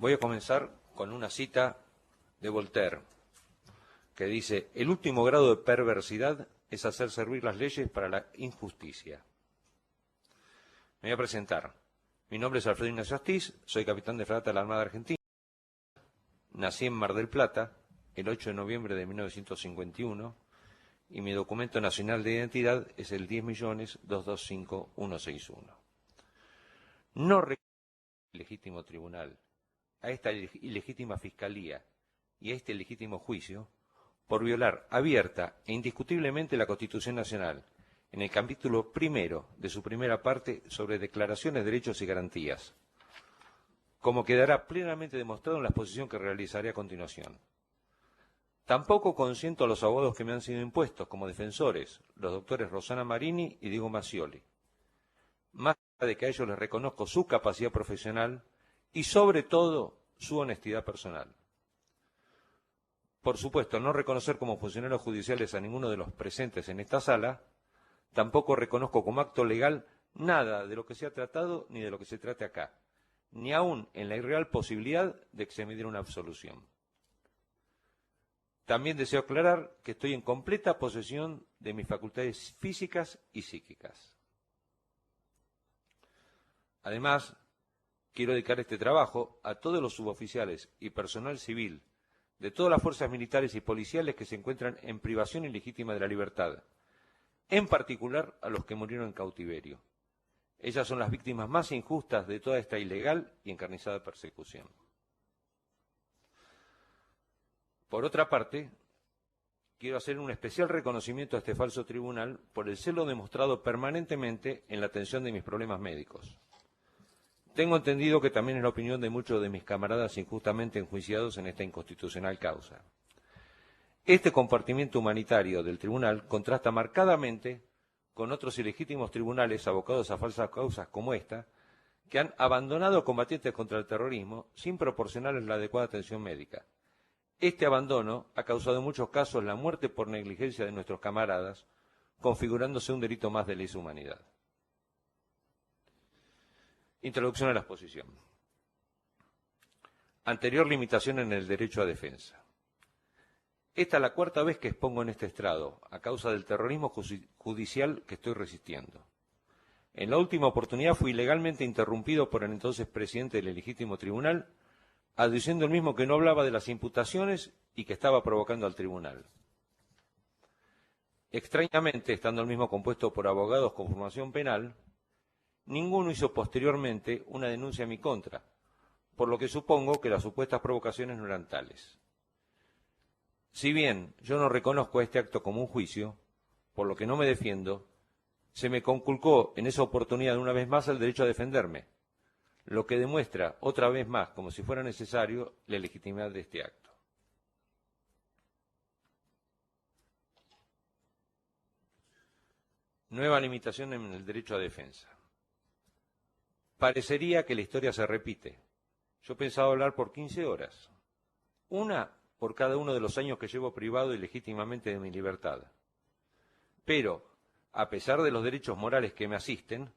Voy a comenzar con una cita de Voltaire, que dice: el último grado de perversidad es hacer servir las leyes para la injusticia. Me voy a presentar. Mi nombre es Alfredo Ignacio Astiz, soy capitán de fragata de la Armada Argentina. Nací en Mar del Plata el 8 de noviembre de 1951 y mi documento nacional de identidad es el 10.225.161. No reconozco al ilegítimo tribunal, a esta ilegítima fiscalía y a este ilegítimo juicio por violar abierta e indiscutiblemente la Constitución Nacional en el capítulo primero de su primera parte sobre declaraciones, derechos y garantías, como quedará plenamente demostrado en la exposición que realizaré a continuación. Tampoco consiento a los abogados que me han sido impuestos como defensores, los doctores Rosana Marini y Diego Macioli, más allá de que a ellos les reconozco su capacidad profesional y sobre todo su honestidad personal. Por supuesto, no reconocer como funcionarios judiciales a ninguno de los presentes en esta sala, tampoco reconozco como acto legal nada de lo que se ha tratado ni de lo que se trate acá, ni aún en la irreal posibilidad de que se me diera una absolución. También deseo aclarar que estoy en completa posesión de mis facultades físicas y psíquicas. Además, quiero dedicar este trabajo a todos los suboficiales y personal civil de todas las fuerzas militares y policiales que se encuentran en privación ilegítima de la libertad, en particular a los que murieron en cautiverio. Ellas son las víctimas más injustas de toda esta ilegal y encarnizada persecución. Por otra parte, quiero hacer un especial reconocimiento a este falso tribunal por el celo demostrado permanentemente en la atención de mis problemas médicos. Tengo entendido que también es la opinión de muchos de mis camaradas injustamente enjuiciados en esta inconstitucional causa. Este compartimiento humanitario del tribunal contrasta marcadamente con otros ilegítimos tribunales abocados a falsas causas como esta, que han abandonado a combatientes contra el terrorismo sin proporcionarles la adecuada atención médica. Este abandono ha causado en muchos casos la muerte por negligencia de nuestros camaradas, configurándose un delito más de lesa humanidad. Introducción a la exposición. Anterior limitación en el derecho a defensa. Esta es la cuarta vez que expongo en este estrado, a causa del terrorismo judicial que estoy resistiendo. En la última oportunidad fui ilegalmente interrumpido por el entonces presidente del ilegítimo tribunal, aduciendo el mismo que no hablaba de las imputaciones y que estaba provocando al tribunal. Extrañamente, estando el mismo compuesto por abogados con formación penal, ninguno hizo posteriormente una denuncia en mi contra, por lo que supongo que las supuestas provocaciones no eran tales. Si bien yo no reconozco este acto como un juicio, por lo que no me defiendo, se me conculcó en esa oportunidad una vez más el derecho a defenderme, lo que demuestra otra vez más, como si fuera necesario, la legitimidad de este acto. Nueva limitación en el derecho a defensa. Parecería que la historia se repite. Yo pensaba hablar por 15 horas. Una por cada uno de los años que llevo privado ilegítimamente de mi libertad. Pero, a pesar de los derechos morales que me asisten,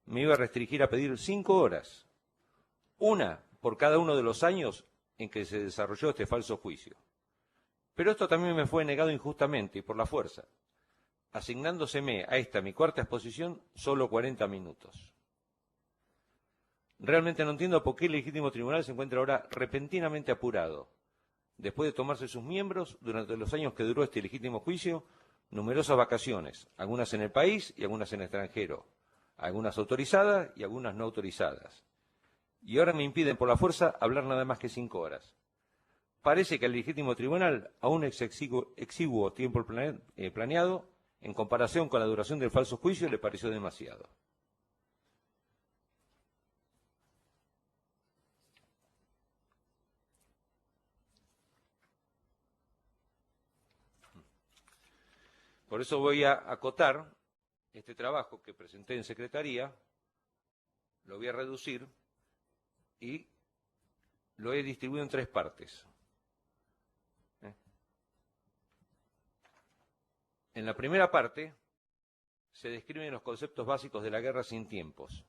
me iba a restringir a pedir 5 horas. Una por cada uno de los años en que se desarrolló este falso juicio. Pero esto también me fue negado injustamente y por la fuerza, asignándoseme a esta mi cuarta exposición solo 40 minutos. Realmente no entiendo por qué el legítimo tribunal se encuentra ahora repentinamente apurado, después de tomarse sus miembros, durante los años que duró este ilegítimo juicio, numerosas vacaciones, algunas en el país y algunas en el extranjero, algunas autorizadas y algunas no autorizadas. Y ahora me impiden por la fuerza hablar nada más que 5 horas. Parece que al legítimo tribunal, aún es exiguo tiempo planeado, en comparación con la duración del falso juicio, le pareció demasiado. Por eso voy a acotar este trabajo que presenté en Secretaría, lo voy a reducir y lo he distribuido en 3 partes. En la primera parte se describen los conceptos básicos de la guerra sin tiempos,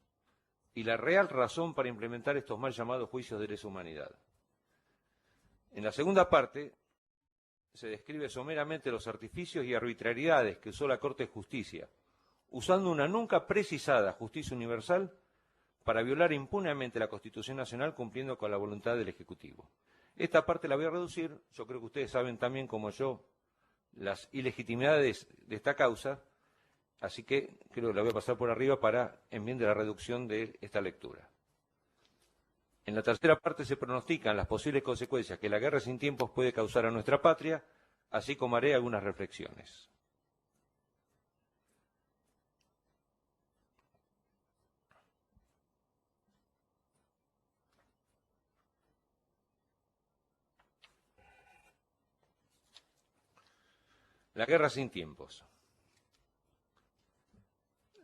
y la real razón para implementar estos mal llamados juicios de lesa humanidad. En la segunda parte se describe someramente los artificios y arbitrariedades que usó la Corte de Justicia, usando una nunca precisada justicia universal para violar impunemente la Constitución Nacional cumpliendo con la voluntad del Ejecutivo. Esta parte la voy a reducir, yo creo que ustedes saben también como yo las ilegitimidades de esta causa, así que creo que la voy a pasar por arriba para en bien de la reducción de esta lectura. En la tercera parte se pronostican las posibles consecuencias que la guerra sin tiempos puede causar a nuestra patria, así como haré algunas reflexiones. La guerra sin tiempos.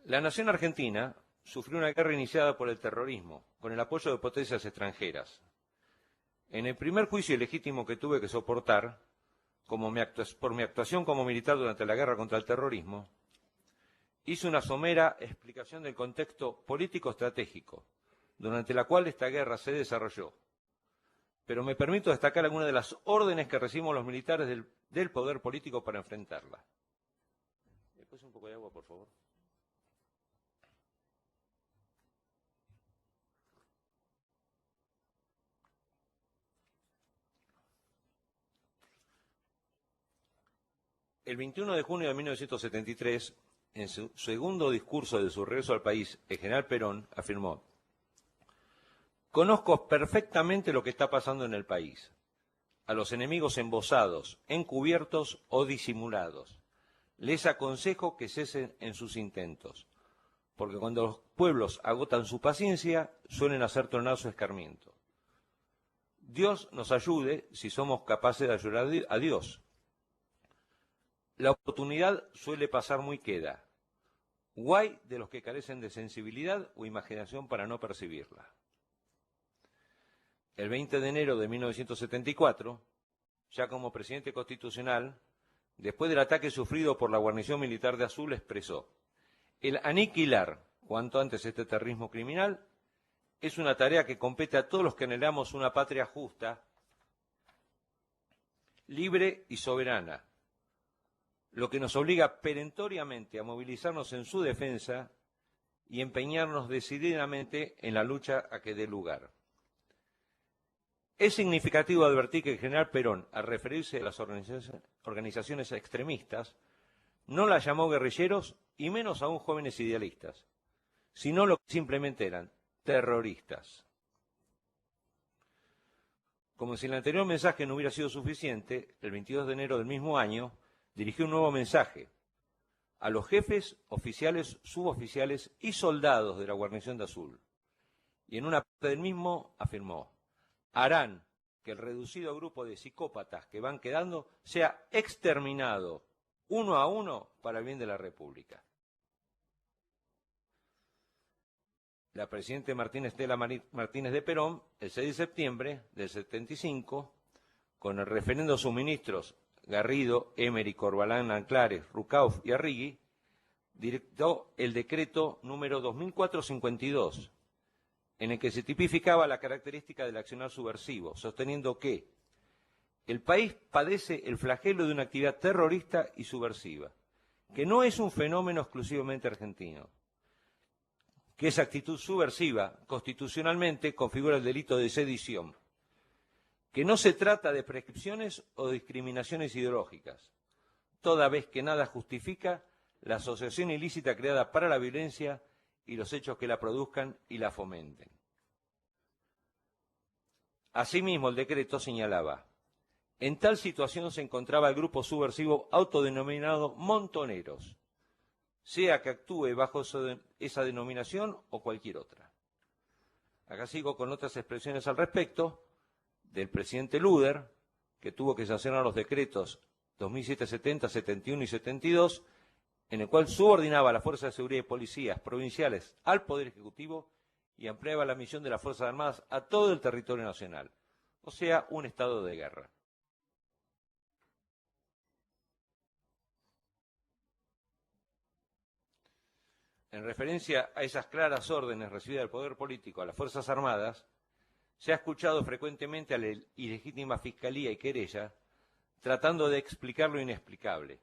La nación argentina sufrió una guerra iniciada por el terrorismo, con el apoyo de potencias extranjeras. En el primer juicio ilegítimo que tuve que soportar, por mi actuación como militar durante la guerra contra el terrorismo, hice una somera explicación del contexto político-estratégico, durante la cual esta guerra se desarrolló. Pero me permito destacar algunas de las órdenes que recibimos los militares del poder político para enfrentarla. ¿Me puedes un poco de agua, por favor? El 21 de junio de 1973, en su segundo discurso de su regreso al país, el general Perón afirmó: «Conozco perfectamente lo que está pasando en el país, a los enemigos embosados, encubiertos o disimulados. Les aconsejo que cesen en sus intentos, porque cuando los pueblos agotan su paciencia, suelen hacer tronar su escarmiento. Dios nos ayude si somos capaces de ayudar a Dios. La oportunidad suele pasar muy queda. Guay de los que carecen de sensibilidad o imaginación para no percibirla». El 20 de enero de 1974, ya como presidente constitucional, después del ataque sufrido por la guarnición militar de Azul, expresó: «El aniquilar cuanto antes este terrorismo criminal es una tarea que compete a todos los que anhelamos una patria justa, libre y soberana, lo que nos obliga perentoriamente a movilizarnos en su defensa y empeñarnos decididamente en la lucha a que dé lugar». Es significativo advertir que el general Perón, al referirse a las organizaciones extremistas, no las llamó guerrilleros y menos aún jóvenes idealistas, sino lo que simplemente eran: terroristas. Como si el anterior mensaje no hubiera sido suficiente, el 22 de enero del mismo año dirigió un nuevo mensaje a los jefes, oficiales, suboficiales y soldados de la guarnición de Azul. Y en una parte del mismo afirmó: «Harán que el reducido grupo de psicópatas que van quedando sea exterminado uno a uno para el bien de la República». La presidenta Martín Estela Martínez de Perón, el 6 de septiembre del 75, con el referendo de sus ministros Garrido, Emery, Corbalán, Anclares, Rucauf y Arrigui, dictó el decreto número 2452, en el que se tipificaba la característica del accionar subversivo, sosteniendo que el país padece el flagelo de una actividad terrorista y subversiva, que no es un fenómeno exclusivamente argentino, que esa actitud subversiva constitucionalmente configura el delito de sedición, que no se trata de prescripciones o discriminaciones ideológicas, toda vez que nada justifica la asociación ilícita creada para la violencia y los hechos que la produzcan y la fomenten. Asimismo, el decreto señalaba: en tal situación se encontraba el grupo subversivo autodenominado Montoneros, sea que actúe bajo esa denominación o cualquier otra. Acá sigo con otras expresiones al respecto del presidente Luder, que tuvo que sancionar los decretos 2007-70, 71 y 72, en el cual subordinaba a las fuerzas de seguridad y policías provinciales al Poder Ejecutivo y ampliaba la misión de las Fuerzas Armadas a todo el territorio nacional, o sea, un estado de guerra. en referencia a esas claras órdenes recibidas del poder político a las Fuerzas Armadas, se ha escuchado frecuentemente a la ilegítima fiscalía y querella tratando de explicar lo inexplicable,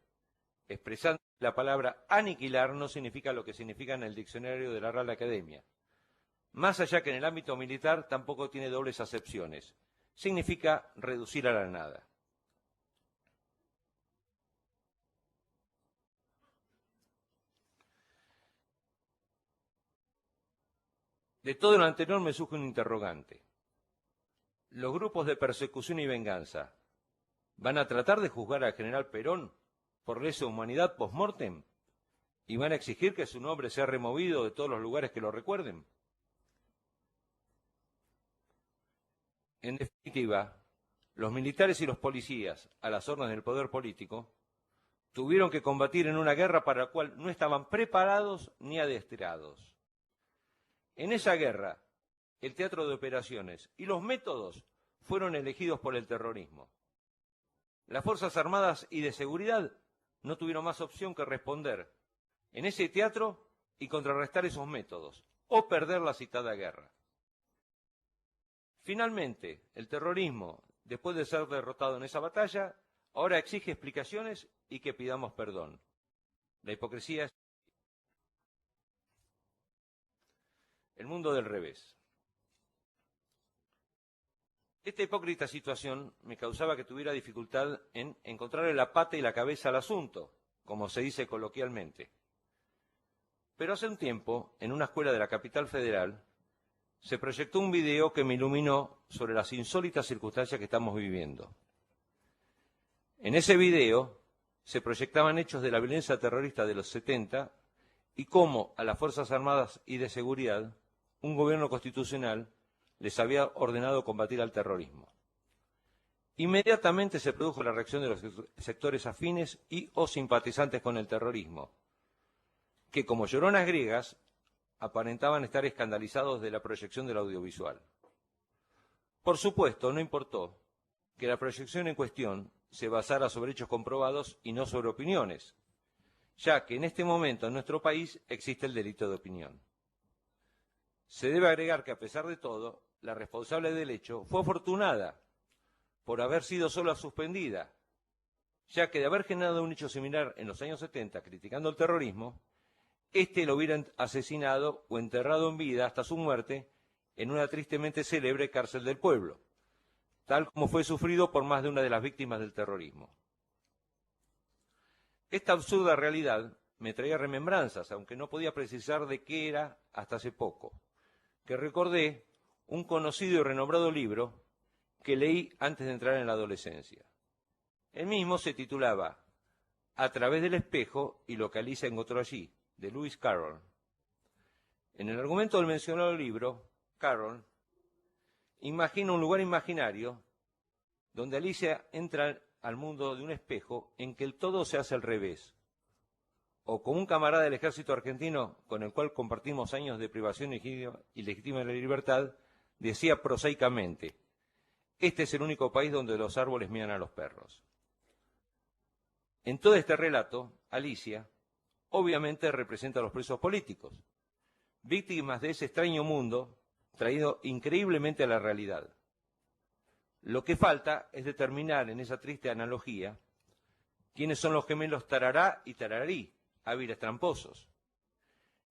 expresando que la palabra aniquilar no significa lo que significa en el diccionario de la Real Academia. Más allá que en el ámbito militar tampoco tiene dobles acepciones. Significa reducir a la nada. De todo lo anterior me surge un interrogante. ¿Los grupos de persecución y venganza van a tratar de juzgar al general Perón por lesa humanidad post-mortem y van a exigir que su nombre sea removido de todos los lugares que lo recuerden? En definitiva, los militares y los policías, a las órdenes del poder político, tuvieron que combatir en una guerra para la cual no estaban preparados ni adiestrados. En esa guerra, el teatro de operaciones y los métodos fueron elegidos por el terrorismo. Las Fuerzas Armadas y de Seguridad no tuvieron más opción que responder en ese teatro y contrarrestar esos métodos, o perder la citada guerra. Finalmente, el terrorismo, después de ser derrotado en esa batalla, ahora exige explicaciones y que pidamos perdón. La hipocresía es el mundo del revés. Esta hipócrita situación me causaba que tuviera dificultad en encontrarle la pata y la cabeza al asunto, como se dice coloquialmente. Pero hace un tiempo, en una escuela de la capital federal, se proyectó un video que me iluminó sobre las insólitas circunstancias que estamos viviendo. En ese video se proyectaban hechos de la violencia terrorista de los 70 y cómo a las Fuerzas Armadas y de Seguridad un gobierno constitucional les había ordenado combatir al terrorismo. Inmediatamente se produjo la reacción de los sectores afines y o simpatizantes con el terrorismo, que como lloronas griegas aparentaban estar escandalizados de la proyección del audiovisual. Por supuesto, no importó que la proyección en cuestión se basara sobre hechos comprobados y no sobre opiniones, ya que en este momento en nuestro país existe el delito de opinión. Se debe agregar que, a pesar de todo, la responsable del hecho fue afortunada por haber sido solo suspendida, ya que de haber generado un hecho similar en los años 70 criticando el terrorismo, éste lo hubieran asesinado o enterrado en vida hasta su muerte en una tristemente célebre cárcel del pueblo, tal como fue sufrido por más de una de las víctimas del terrorismo. Esta absurda realidad me traía remembranzas, aunque no podía precisar de qué era hasta hace poco, que recordé un conocido y renombrado libro que leí antes de entrar en la adolescencia. El mismo se titulaba A través del espejo y lo que Alicia encontró allí, de Lewis Carroll. En el argumento del mencionado libro, Carroll imagina un lugar imaginario donde Alicia entra al mundo de un espejo en que el todo se hace al revés, o como un camarada del ejército argentino con el cual compartimos años de privación ilegítima de la libertad, decía prosaicamente: este es el único país donde los árboles miran a los perros. En todo este relato, Alicia obviamente representa a los presos políticos, víctimas de ese extraño mundo traído increíblemente a la realidad. Lo que falta es determinar en esa triste analogía quiénes son los gemelos Tarará y Tararí, hábiles tramposos.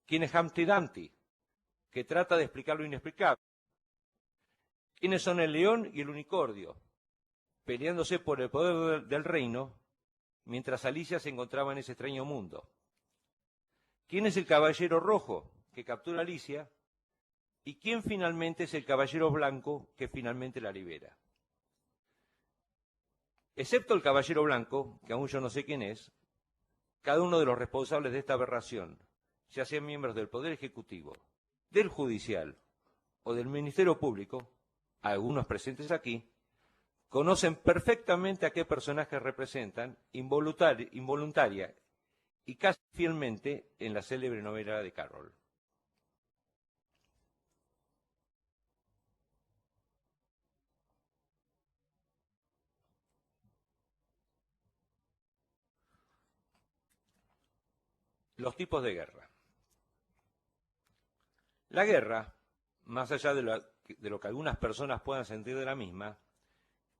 ¿Quién es Humpty Dumpty, que trata de explicar lo inexplicable? ¿Quiénes son el león y el unicornio, peleándose por el poder del reino, mientras Alicia se encontraba en ese extraño mundo? ¿Quién es el caballero rojo que captura a Alicia? ¿Y quién finalmente es el caballero blanco que finalmente la libera? Excepto el caballero blanco, que aún yo no sé quién es, cada uno de los responsables de esta aberración, ya sean miembros del Poder Ejecutivo, del Judicial o del Ministerio Público, algunos presentes aquí, conocen perfectamente a qué personajes representan involuntaria y casi fielmente en la célebre novela de Carroll. Los tipos de guerra. La guerra, más allá de lo que algunas personas puedan sentir de la misma,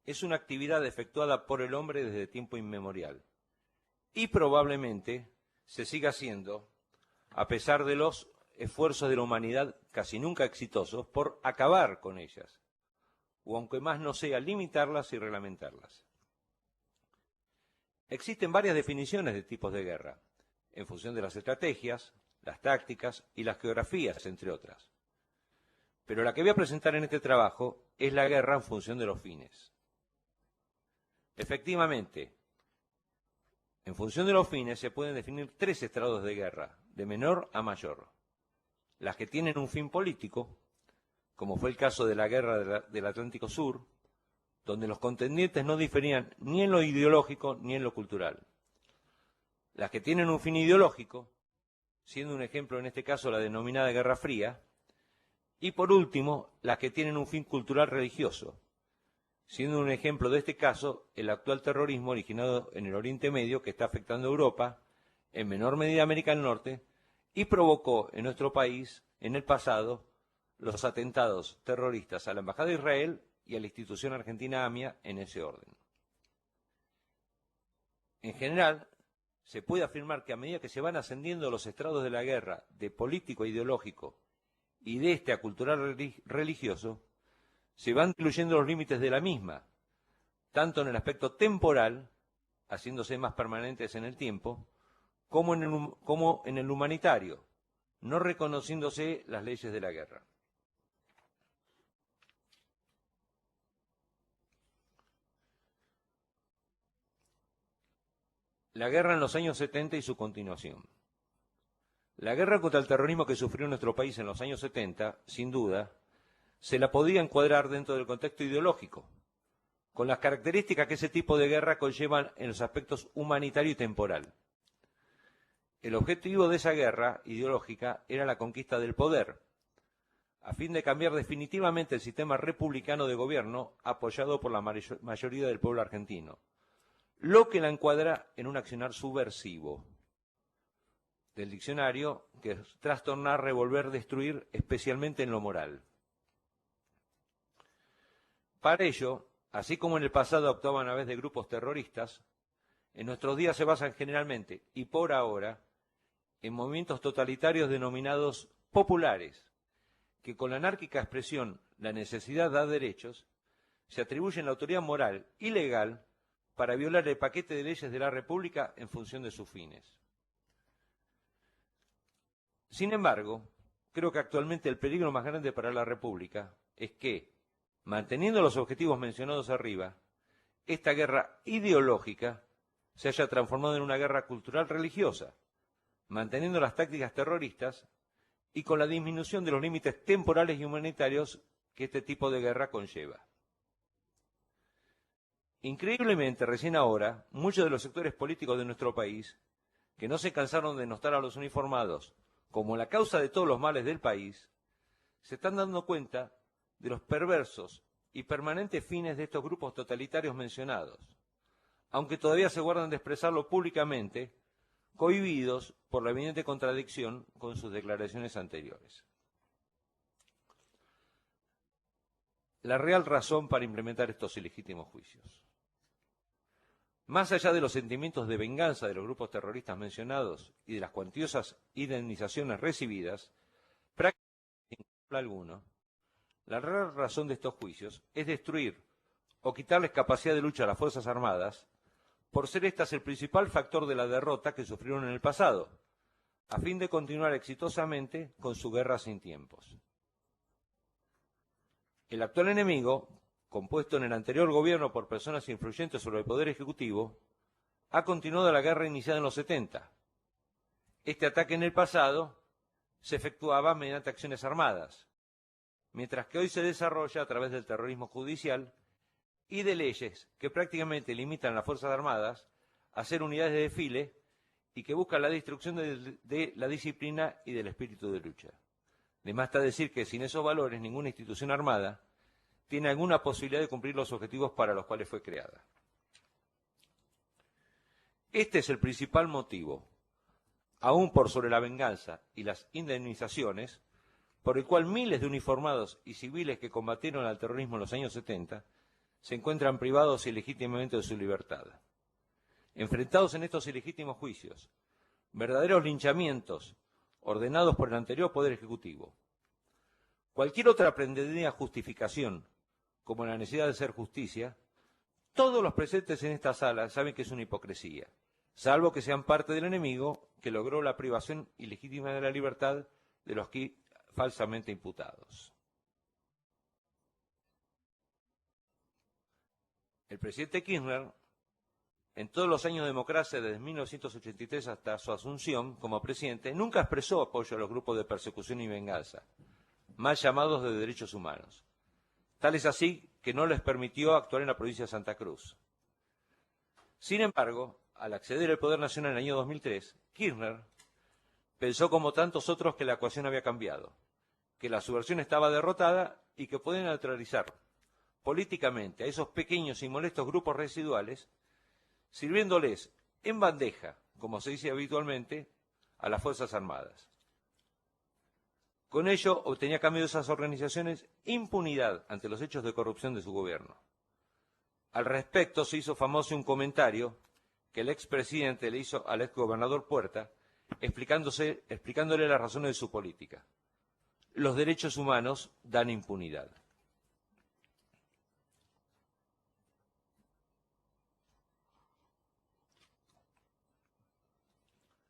es una actividad efectuada por el hombre desde tiempo inmemorial y probablemente se siga haciendo a pesar de los esfuerzos de la humanidad casi nunca exitosos por acabar con ellas, o aunque más no sea, limitarlas y reglamentarlas. Existen varias definiciones de tipos de guerra, en función de las estrategias, las tácticas y las geografías, entre otras. Pero la que voy a presentar en este trabajo es la guerra en función de los fines. Efectivamente, en función de los fines se pueden definir tres estrados de guerra, de menor a mayor. Las que tienen un fin político, como fue el caso de la guerra del Atlántico Sur, donde los contendientes no diferían ni en lo ideológico ni en lo cultural. Las que tienen un fin ideológico, siendo un ejemplo en este caso la denominada Guerra Fría, y por último, las que tienen un fin cultural religioso, siendo un ejemplo de este caso el actual terrorismo originado en el Oriente Medio que está afectando a Europa, en menor medida a América del Norte, y provocó en nuestro país, en el pasado, los atentados terroristas a la Embajada de Israel y a la institución argentina AMIA en ese orden. En general, se puede afirmar que a medida que se van ascendiendo los estrados de la guerra, de político a ideológico, y de este a cultural religioso, se van diluyendo los límites de la misma, tanto en el aspecto temporal, haciéndose más permanentes en el tiempo, como en el humanitario, no reconociéndose las leyes de la guerra. La guerra en los años 70 y su continuación. La guerra contra el terrorismo que sufrió nuestro país en los años 70, sin duda, se la podía encuadrar dentro del contexto ideológico, con las características que ese tipo de guerra conllevan en los aspectos humanitario y temporal. El objetivo de esa guerra ideológica era la conquista del poder, a fin de cambiar definitivamente el sistema republicano de gobierno apoyado por la mayoría del pueblo argentino, lo que la encuadra en un accionar subversivo. Del diccionario, que es trastornar, revolver, destruir, especialmente en lo moral. Para ello, así como en el pasado actuaban a vez de grupos terroristas, en nuestros días se basan generalmente, y por ahora, en movimientos totalitarios denominados populares, que con la anárquica expresión la necesidad da derechos, se atribuyen la autoridad moral y legal para violar el paquete de leyes de la República en función de sus fines. Sin embargo, creo que actualmente el peligro más grande para la República es que, manteniendo los objetivos mencionados arriba, esta guerra ideológica se haya transformado en una guerra cultural religiosa, manteniendo las tácticas terroristas y con la disminución de los límites temporales y humanitarios que este tipo de guerra conlleva. Increíblemente, recién ahora, muchos de los sectores políticos de nuestro país, que no se cansaron de denostar a los uniformados como la causa de todos los males del país, se están dando cuenta de los perversos y permanentes fines de estos grupos totalitarios mencionados, aunque todavía se guardan de expresarlo públicamente, cohibidos por la evidente contradicción con sus declaraciones anteriores. La real razón para implementar estos ilegítimos juicios. Más allá de los sentimientos de venganza de los grupos terroristas mencionados y de las cuantiosas indemnizaciones recibidas, prácticamente sin control alguno, la real razón de estos juicios es destruir o quitarles capacidad de lucha a las Fuerzas Armadas, por ser estas el principal factor de la derrota que sufrieron en el pasado, a fin de continuar exitosamente con su guerra sin tiempos. El actual enemigo, compuesto en el anterior gobierno por personas influyentes sobre el Poder Ejecutivo, ha continuado la guerra iniciada en los 70. Este ataque en el pasado se efectuaba mediante acciones armadas, mientras que hoy se desarrolla a través del terrorismo judicial y de leyes que prácticamente limitan a las Fuerzas Armadas a ser unidades de desfile y que buscan la destrucción de la disciplina y del espíritu de lucha. De más está decir que sin esos valores ninguna institución armada tiene alguna posibilidad de cumplir los objetivos para los cuales fue creada. Este es el principal motivo, aún por sobre la venganza y las indemnizaciones, por el cual miles de uniformados y civiles que combatieron al terrorismo en los años 70 se encuentran privados ilegítimamente de su libertad. Enfrentados en estos ilegítimos juicios, verdaderos linchamientos ordenados por el anterior Poder Ejecutivo. Cualquier otra pretendida justificación, como la necesidad de hacer justicia, todos los presentes en esta sala saben que es una hipocresía, salvo que sean parte del enemigo que logró la privación ilegítima de la libertad de los aquí falsamente imputados. El presidente Kirchner, en todos los años de democracia, desde 1983 hasta su asunción como presidente, nunca expresó apoyo a los grupos de persecución y venganza, mal llamados de derechos humanos. Tal es así que no les permitió actuar en la provincia de Santa Cruz. Sin embargo, al acceder al Poder Nacional en el año 2003, Kirchner pensó como tantos otros que la ecuación había cambiado, que la subversión estaba derrotada y que podía neutralizar políticamente a esos pequeños y molestos grupos residuales, sirviéndoles en bandeja, como se dice habitualmente, a las Fuerzas Armadas. Con ello obtenía a cambio de esas organizaciones impunidad ante los hechos de corrupción de su gobierno. Al respecto se hizo famoso un comentario que el expresidente le hizo al exgobernador Puerta, explicándole las razones de su política. Los derechos humanos dan impunidad.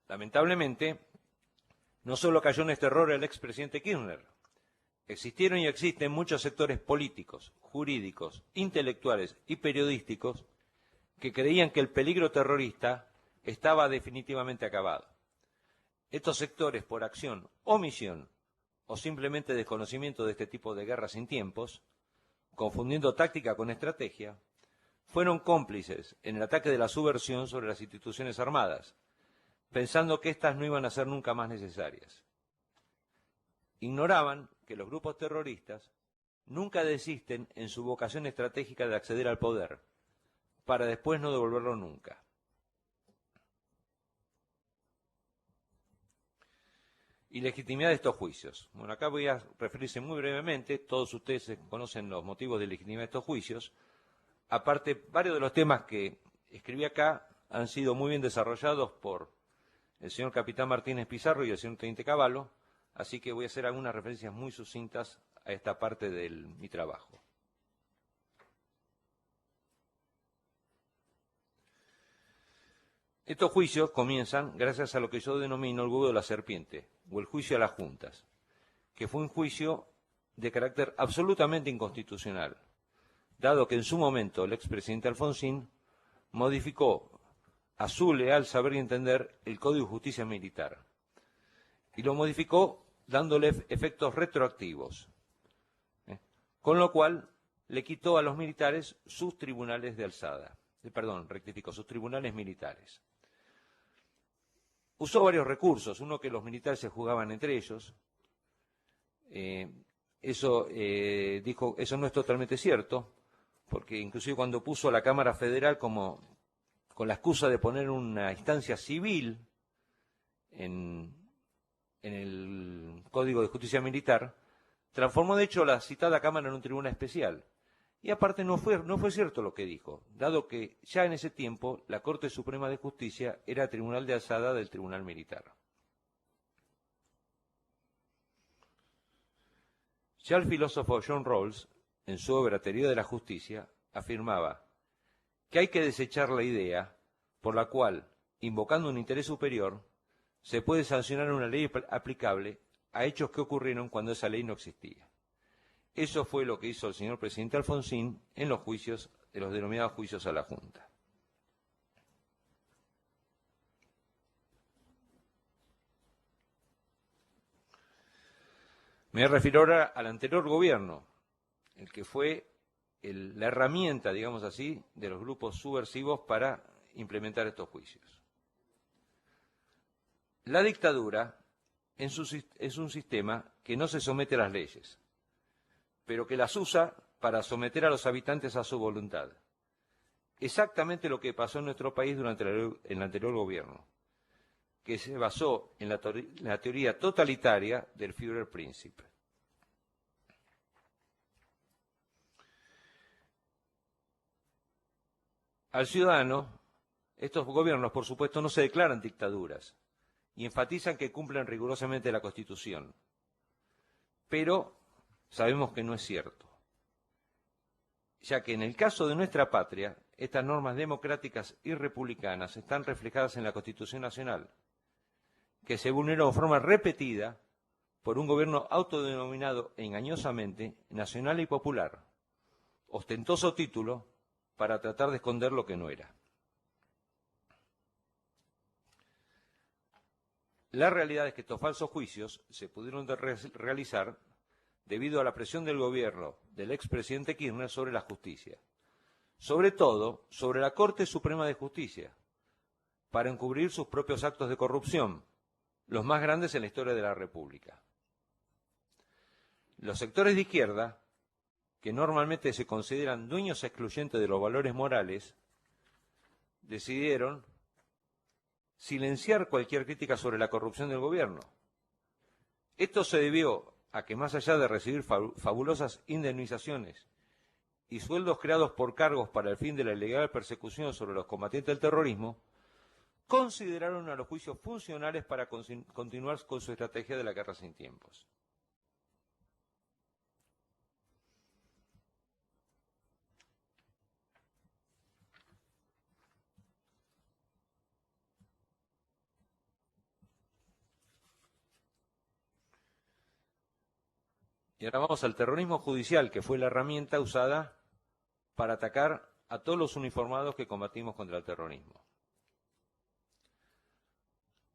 Lamentablemente, no solo cayó en este error el expresidente Kirchner. Existieron y existen muchos sectores políticos, jurídicos, intelectuales y periodísticos que creían que el peligro terrorista estaba definitivamente acabado. Estos sectores, por acción, omisión o simplemente desconocimiento de este tipo de guerras sin tiempos, confundiendo táctica con estrategia, fueron cómplices en el ataque de la subversión sobre las instituciones armadas, pensando que éstas no iban a ser nunca más necesarias. Ignoraban que los grupos terroristas nunca desisten en su vocación estratégica de acceder al poder, para después no devolverlo nunca. Ilegitimidad de estos juicios. Bueno, acá voy a referirse muy brevemente, todos ustedes conocen los motivos de legitimidad de estos juicios. Aparte, varios de los temas que escribí acá han sido muy bien desarrollados por el señor capitán Martínez Pizarro y el señor teniente Cavallo, así que voy a hacer algunas referencias muy sucintas a esta parte de mi trabajo. Estos juicios comienzan gracias a lo que yo denomino el huevo de la serpiente, o el juicio a las juntas, que fue un juicio de carácter absolutamente inconstitucional, dado que en su momento el expresidente Alfonsín modificó a su leal saber y entender el Código de Justicia Militar, y lo modificó dándole efectos retroactivos, con lo cual le quitó a los militares sus tribunales de alzada, sus tribunales militares. Usó varios recursos, uno que los militares se jugaban entre ellos. Eso no es totalmente cierto, porque inclusive cuando puso a la Cámara Federal con la excusa de poner una instancia civil en el Código de Justicia Militar, transformó de hecho la citada Cámara en un tribunal especial. Y aparte no fue cierto lo que dijo, dado que ya en ese tiempo la Corte Suprema de Justicia era tribunal de alzada del Tribunal Militar. Ya el filósofo John Rawls, en su obra Teoría de la Justicia, afirmaba que hay que desechar la idea por la cual, invocando un interés superior, se puede sancionar una ley aplicable a hechos que ocurrieron cuando esa ley no existía. Eso fue lo que hizo el señor presidente Alfonsín en los juicios, de los denominados juicios a la Junta. Me refiero ahora al anterior gobierno, el que fue la herramienta, digamos así, de los grupos subversivos para implementar estos juicios. La dictadura es un sistema que no se somete a las leyes, pero que las usa para someter a los habitantes a su voluntad. Exactamente lo que pasó en nuestro país durante el anterior gobierno, que se basó en la teoría totalitaria del Führerprinzip. Al ciudadano, estos gobiernos, por supuesto, no se declaran dictaduras y enfatizan que cumplen rigurosamente la Constitución. Pero sabemos que no es cierto, ya que en el caso de nuestra patria, estas normas democráticas y republicanas están reflejadas en la Constitución Nacional, que se vulneró de forma repetida por un gobierno autodenominado engañosamente nacional y popular, ostentoso título para tratar de esconder lo que no era. La realidad es que estos falsos juicios se pudieron realizar debido a la presión del gobierno del expresidente Kirchner sobre la justicia, sobre todo sobre la Corte Suprema de Justicia, para encubrir sus propios actos de corrupción, los más grandes en la historia de la República. Los sectores de izquierda, que normalmente se consideran dueños excluyentes de los valores morales, decidieron silenciar cualquier crítica sobre la corrupción del gobierno. Esto se debió a que, más allá de recibir fabulosas indemnizaciones y sueldos creados por cargos para el fin de la ilegal persecución sobre los combatientes del terrorismo, consideraron a los juicios funcionales para continuar con su estrategia de la guerra sin tiempos. Y ahora vamos al terrorismo judicial, que fue la herramienta usada para atacar a todos los uniformados que combatimos contra el terrorismo.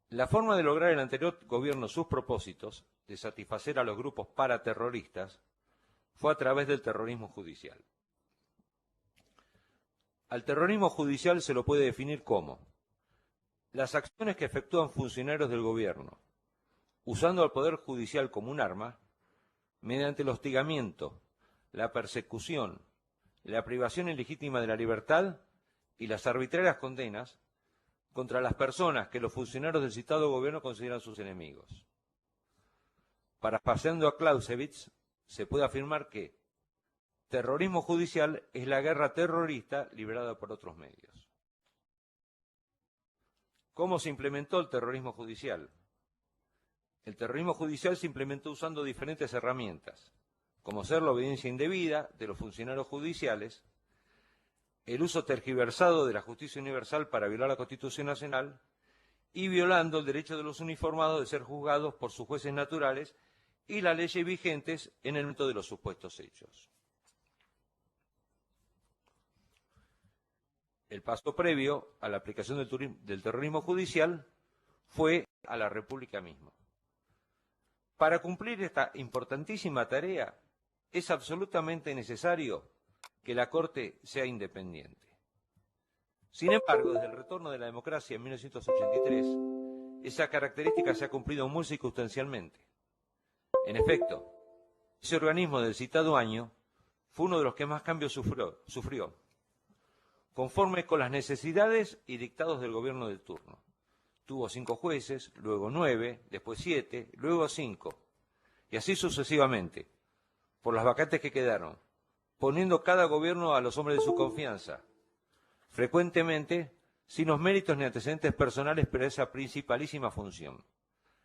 La forma de lograr el anterior gobierno sus propósitos, de satisfacer a los grupos paraterroristas, fue a través del terrorismo judicial. Al terrorismo judicial se lo puede definir como las acciones que efectúan funcionarios del gobierno, usando al Poder Judicial como un arma, mediante el hostigamiento, la persecución, la privación ilegítima de la libertad y las arbitrarias condenas contra las personas que los funcionarios del citado gobierno consideran sus enemigos. Parafraseando a Clausewitz, se puede afirmar que terrorismo judicial es la guerra terrorista librada por otros medios. ¿Cómo se implementó el terrorismo judicial? El terrorismo judicial se implementó usando diferentes herramientas, como ser la obediencia indebida de los funcionarios judiciales, el uso tergiversado de la justicia universal para violar la Constitución Nacional y violando el derecho de los uniformados de ser juzgados por sus jueces naturales y las leyes vigentes en el momento de los supuestos hechos. El paso previo a la aplicación del terrorismo judicial fue a la República misma. Para cumplir esta importantísima tarea, es absolutamente necesario que la Corte sea independiente. Sin embargo, desde el retorno de la democracia en 1983, esa característica se ha cumplido muy circunstancialmente. En efecto, ese organismo del citado año fue uno de los que más cambios sufrió, conforme con las necesidades y dictados del gobierno de turno. Tuvo 5 jueces, luego 9, después 7, luego 5, y así sucesivamente, por las vacantes que quedaron, poniendo cada gobierno a los hombres de su confianza, frecuentemente sin los méritos ni antecedentes personales para esa principalísima función.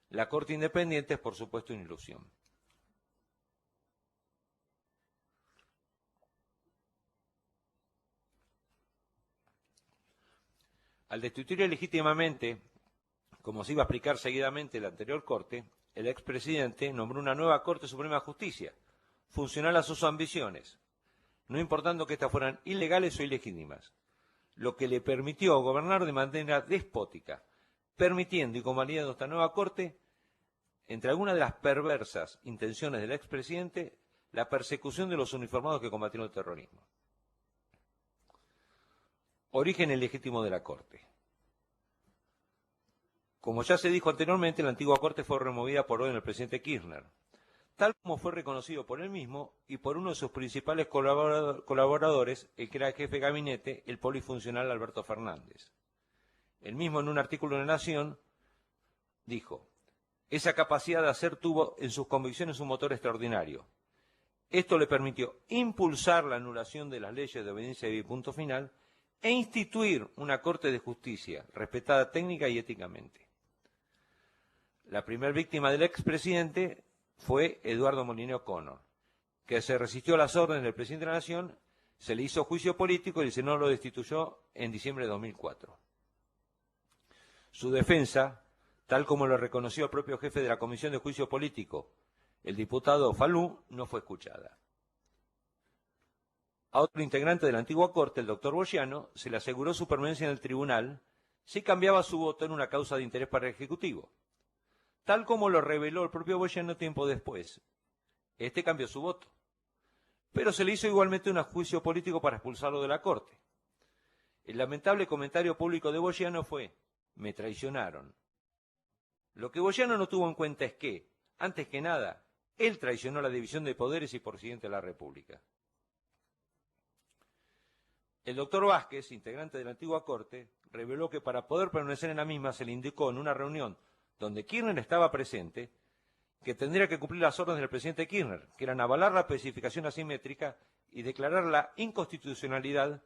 La Corte Independiente es, por supuesto, una ilusión. Al destituir ilegítimamente, como se iba a explicar seguidamente en la anterior Corte, el expresidente nombró una nueva Corte Suprema de Justicia, funcional a sus ambiciones, no importando que éstas fueran ilegales o ilegítimas, lo que le permitió gobernar de manera despótica, permitiendo y convalidando esta nueva Corte, entre algunas de las perversas intenciones del expresidente, la persecución de los uniformados que combatieron el terrorismo. Origen ilegítimo de la Corte. Como ya se dijo anteriormente, la antigua Corte fue removida por orden del presidente Kirchner, tal como fue reconocido por él mismo y por uno de sus principales colaboradores, el que era el jefe de gabinete, el polifuncional Alberto Fernández. Él mismo, en un artículo en La Nación, dijo: esa capacidad de hacer tuvo en sus convicciones un motor extraordinario. Esto le permitió impulsar la anulación de las leyes de obediencia y punto final e instituir una Corte de Justicia respetada técnica y éticamente. La primera víctima del expresidente fue Eduardo Molinero Connor, que se resistió a las órdenes del presidente de la Nación, se le hizo juicio político y el Senado lo destituyó en diciembre de 2004. Su defensa, tal como lo reconoció el propio jefe de la Comisión de Juicio Político, el diputado Falú, no fue escuchada. A otro integrante de la antigua Corte, el doctor Bogiano, se le aseguró su permanencia en el tribunal si cambiaba su voto en una causa de interés para el Ejecutivo, tal como lo reveló el propio Bogiano tiempo después. Este cambió su voto, pero se le hizo igualmente un juicio político para expulsarlo de la Corte. El lamentable comentario público de Bogiano fue: me traicionaron. Lo que Bogiano no tuvo en cuenta es que, antes que nada, él traicionó la división de poderes y presidente de la República. El doctor Vázquez, integrante de la antigua Corte, reveló que para poder permanecer en la misma se le indicó en una reunión donde Kirchner estaba presente que tendría que cumplir las órdenes del presidente Kirchner, que eran avalar la especificación asimétrica y declarar la inconstitucionalidad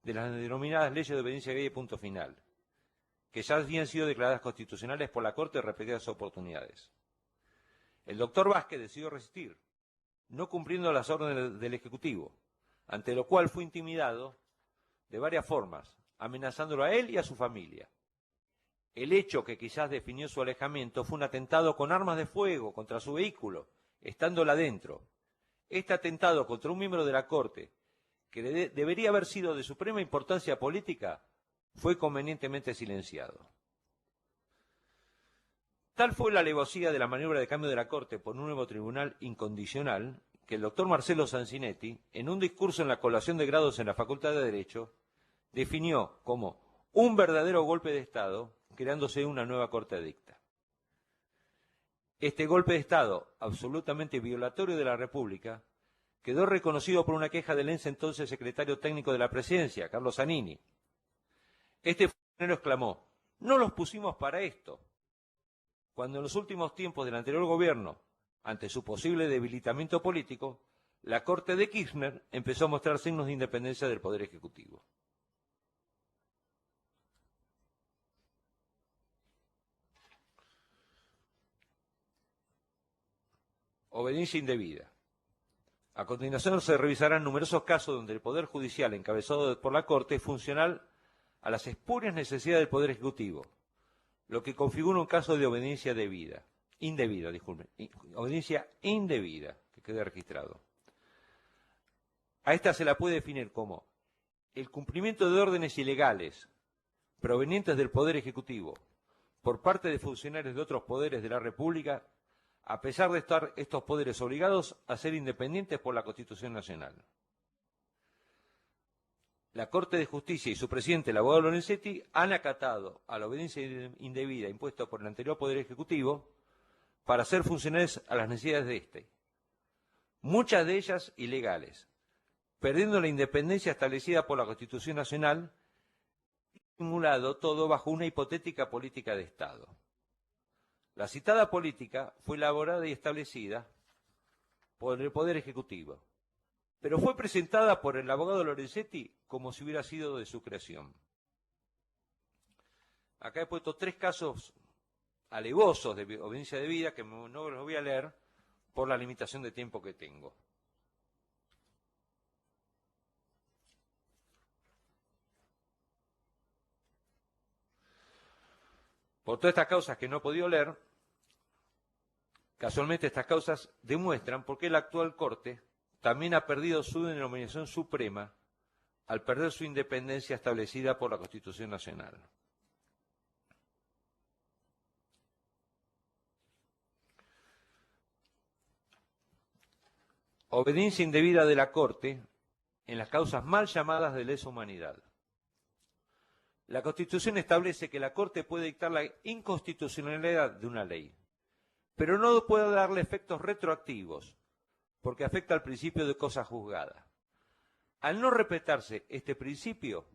de las denominadas leyes de obediencia debida y punto final, que ya habían sido declaradas constitucionales por la Corte en repetidas oportunidades. El doctor Vázquez decidió resistir, no cumpliendo las órdenes del Ejecutivo, ante lo cual fue intimidado de varias formas, amenazándolo a él y a su familia. El hecho que quizás definió su alejamiento fue un atentado con armas de fuego contra su vehículo, estándola dentro. Este atentado contra un miembro de la Corte, que debería haber sido de suprema importancia política, fue convenientemente silenciado. Tal fue la alevosía de la maniobra de cambio de la Corte por un nuevo tribunal incondicional, que el doctor Marcelo Sanzinetti, en un discurso en la colación de grados en la Facultad de Derecho, definió como un verdadero golpe de Estado, creándose una nueva Corte adicta. Este golpe de Estado, absolutamente violatorio de la República, quedó reconocido por una queja del entonces secretario técnico de la Presidencia, Carlos Zanini. Este funcionario exclamó: no los pusimos para esto, cuando en los últimos tiempos del anterior gobierno, ante su posible debilitamiento político, la Corte de Kirchner empezó a mostrar signos de independencia del Poder Ejecutivo. Obediencia indebida. A continuación se revisarán numerosos casos donde el Poder Judicial, encabezado por la Corte, es funcional a las espurias necesidades del Poder Ejecutivo, lo que configura un caso de obediencia obediencia indebida, que quede registrado. A esta se la puede definir como el cumplimiento de órdenes ilegales provenientes del Poder Ejecutivo por parte de funcionarios de otros poderes de la República, a pesar de estar estos poderes obligados a ser independientes por la Constitución Nacional. La Corte de Justicia y su presidente, el abogado Lorenzetti, han acatado a la obediencia indebida impuesta por el anterior Poder Ejecutivo para ser funcionales a las necesidades de éste, muchas de ellas ilegales, perdiendo la independencia establecida por la Constitución Nacional, simulado todo bajo una hipotética política de Estado. La citada política fue elaborada y establecida por el Poder Ejecutivo, pero fue presentada por el abogado Lorenzetti como si hubiera sido de su creación. Acá he puesto 3 casos alevosos de obediencia debida que no los voy a leer por la limitación de tiempo que tengo. Por todas estas causas que no he podido leer, casualmente estas causas demuestran por qué la actual Corte también ha perdido su denominación suprema al perder su independencia establecida por la Constitución Nacional. Obediencia indebida de la Corte en las causas mal llamadas de lesa humanidad. La Constitución establece que la Corte puede dictar la inconstitucionalidad de una ley, pero no puede darle efectos retroactivos, porque afecta al principio de cosa juzgada. Al no respetarse este principio,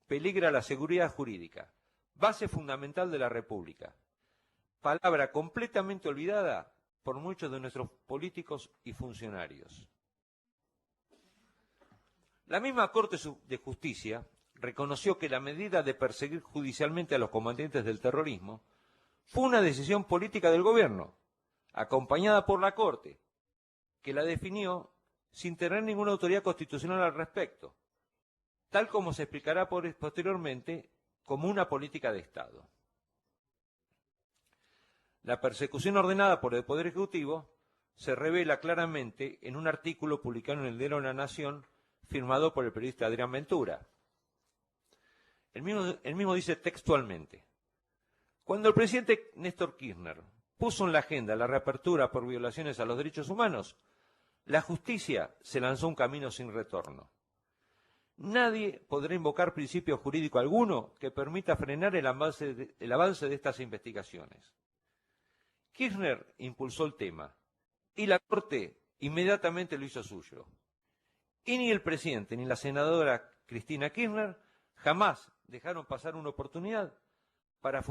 peligra la seguridad jurídica, base fundamental de la República, palabra completamente olvidada por muchos de nuestros políticos y funcionarios. La misma Corte de Justicia reconoció que la medida de perseguir judicialmente a los combatientes del terrorismo fue una decisión política del gobierno, acompañada por la Corte, que la definió sin tener ninguna autoridad constitucional al respecto, tal como se explicará posteriormente como una política de Estado. La persecución ordenada por el Poder Ejecutivo se revela claramente en un artículo publicado en el Diario de la Nación, firmado por el periodista Adrián Ventura. El mismo dice textualmente: cuando el presidente Néstor Kirchner puso en la agenda la reapertura por violaciones a los derechos humanos, la justicia se lanzó un camino sin retorno. Nadie podrá invocar principio jurídico alguno que permita frenar el avance de estas investigaciones. Kirchner impulsó el tema y la Corte inmediatamente lo hizo suyo. Y ni el presidente ni la senadora Cristina Kirchner jamás dejaron pasar una oportunidad para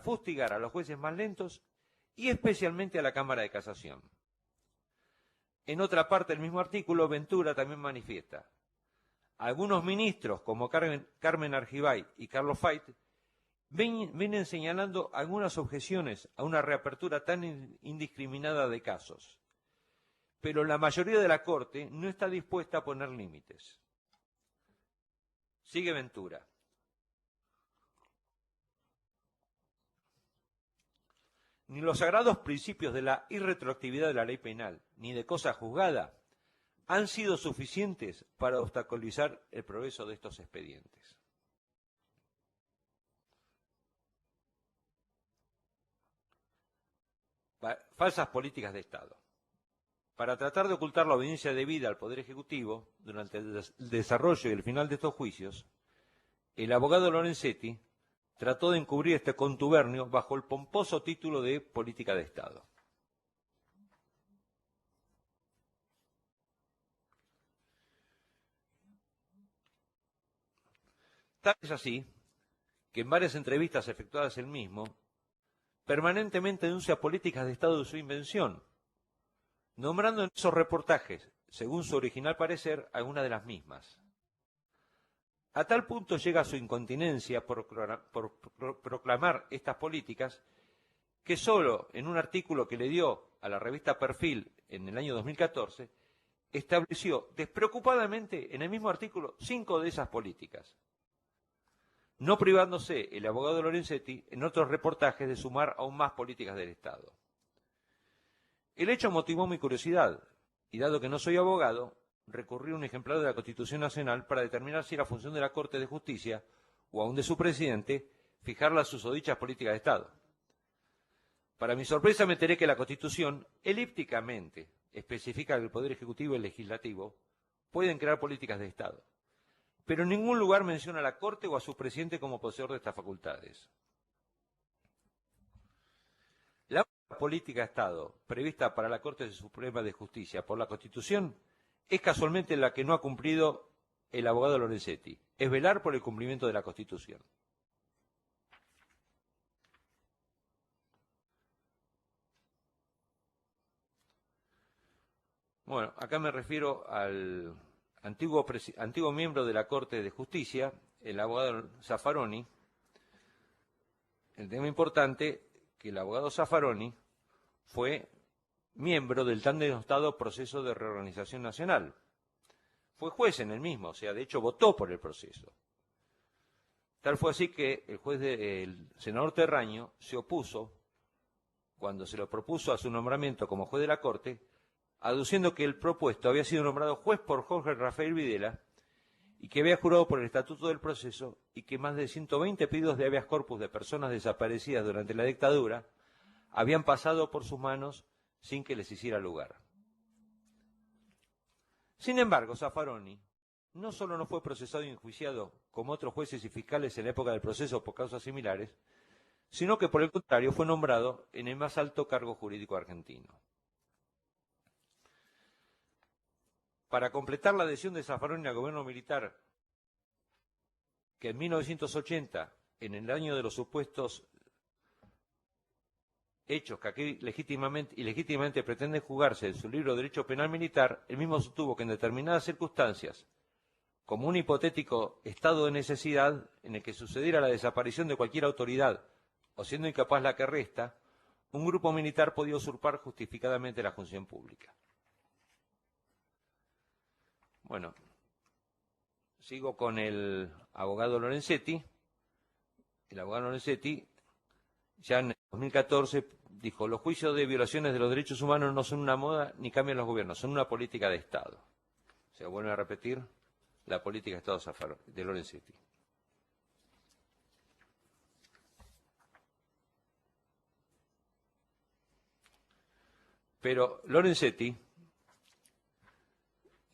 fustigar a los jueces más lentos y especialmente a la Cámara de Casación. En otra parte del mismo artículo, Ventura también manifiesta: algunos ministros, como Carmen Argibay y Carlos Fait, vienen señalando algunas objeciones a una reapertura tan indiscriminada de casos, pero la mayoría de la Corte no está dispuesta a poner límites. Sigue Ventura. Ni los sagrados principios de la irretroactividad de la ley penal, ni de cosa juzgada, han sido suficientes para obstaculizar el progreso de estos expedientes. Falsas políticas de Estado. Para tratar de ocultar la obediencia debida al Poder Ejecutivo durante el desarrollo y el final de estos juicios, el abogado Lorenzetti trató de encubrir este contubernio bajo el pomposo título de política de Estado. Tal es así que en varias entrevistas efectuadas él mismo, permanentemente denuncia políticas de Estado de su invención, nombrando en esos reportajes, según su original parecer, algunas de las mismas. A tal punto llega su incontinencia por proclamar estas políticas, que solo en un artículo que le dio a la revista Perfil en el año 2014, estableció despreocupadamente en el mismo artículo 5 de esas políticas, no privándose el abogado Lorenzetti en otros reportajes de sumar aún más políticas del Estado. El hecho motivó mi curiosidad, y dado que no soy abogado, recurrí a un ejemplar de la Constitución Nacional para determinar si era función de la Corte de Justicia, o aún de su presidente, fijar las susodichas políticas de Estado. Para mi sorpresa me enteré que la Constitución, elípticamente, especifica que el Poder Ejecutivo y el Legislativo pueden crear políticas de Estado, pero en ningún lugar menciona a la Corte o a su presidente como poseedor de estas facultades. La política de Estado prevista para la Corte Suprema de Justicia por la Constitución es casualmente la que no ha cumplido el abogado Lorenzetti, es velar por el cumplimiento de la Constitución. Bueno, acá me refiero al antiguo miembro de la Corte de Justicia, el abogado Zaffaroni. El tema importante, que el abogado Zaffaroni fue miembro del tan denostado proceso de reorganización nacional. Fue juez en el mismo, o sea, de hecho votó por el proceso. Tal fue así que el senador Terraño se opuso, cuando se lo propuso a su nombramiento como juez de la Corte, aduciendo que el propuesto había sido nombrado juez por Jorge Rafael Videla y que había jurado por el Estatuto del Proceso y que más de 120 pedidos de habeas corpus de personas desaparecidas durante la dictadura habían pasado por sus manos sin que les hiciera lugar. Sin embargo, Zaffaroni no solo no fue procesado y enjuiciado como otros jueces y fiscales en la época del proceso por causas similares, sino que por el contrario fue nombrado en el más alto cargo jurídico argentino. Para completar la adhesión de Zaffaroni al gobierno militar, que en 1980, en el año de los supuestos hechos que aquí legítimamente pretenden jugarse en su libro de Derecho Penal Militar, él mismo sostuvo que en determinadas circunstancias, como un hipotético estado de necesidad en el que sucediera la desaparición de cualquier autoridad, o siendo incapaz la que resta, un grupo militar podía usurpar justificadamente la función pública. Bueno, sigo con el abogado Lorenzetti. El abogado Lorenzetti ya en 2014 dijo: los juicios de violaciones de los derechos humanos no son una moda ni cambian los gobiernos, son una política de Estado. O sea, vuelve a repetir la política de Estado de Lorenzetti. Pero Lorenzetti,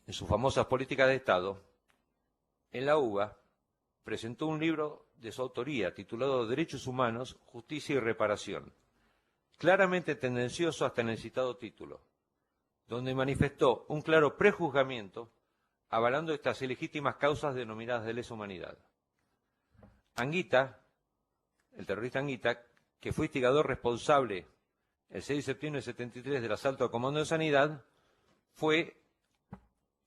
en sus famosas políticas de Estado, en la UBA, presentó un libro de su autoría titulado Derechos Humanos, Justicia y Reparación, claramente tendencioso hasta en el citado título, donde manifestó un claro prejuzgamiento avalando estas ilegítimas causas denominadas de lesa humanidad. Anguita, el terrorista Anguita, que fue instigador responsable el 6 de septiembre de 73 del asalto al Comando de Sanidad,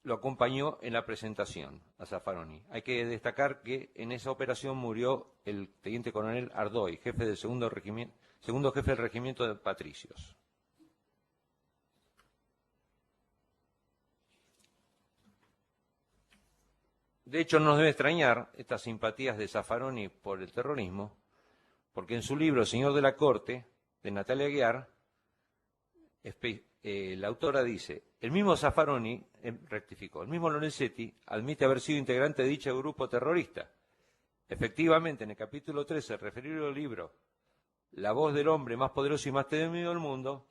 lo acompañó en la presentación a Zaffaroni. Hay que destacar que en esa operación murió el teniente coronel Ardoy, jefe del segundo jefe del regimiento de Patricios. De hecho, no nos debe extrañar estas simpatías de Zaffaroni por el terrorismo, porque en su libro El Señor de la Corte, de Natalia Aguiar, la autora dice: el mismo Zaffaroni, rectificó, el mismo Lorenzetti admite haber sido integrante de dicho grupo terrorista. Efectivamente, en el capítulo 13, referido al libro La voz del hombre más poderoso y más temido del mundo,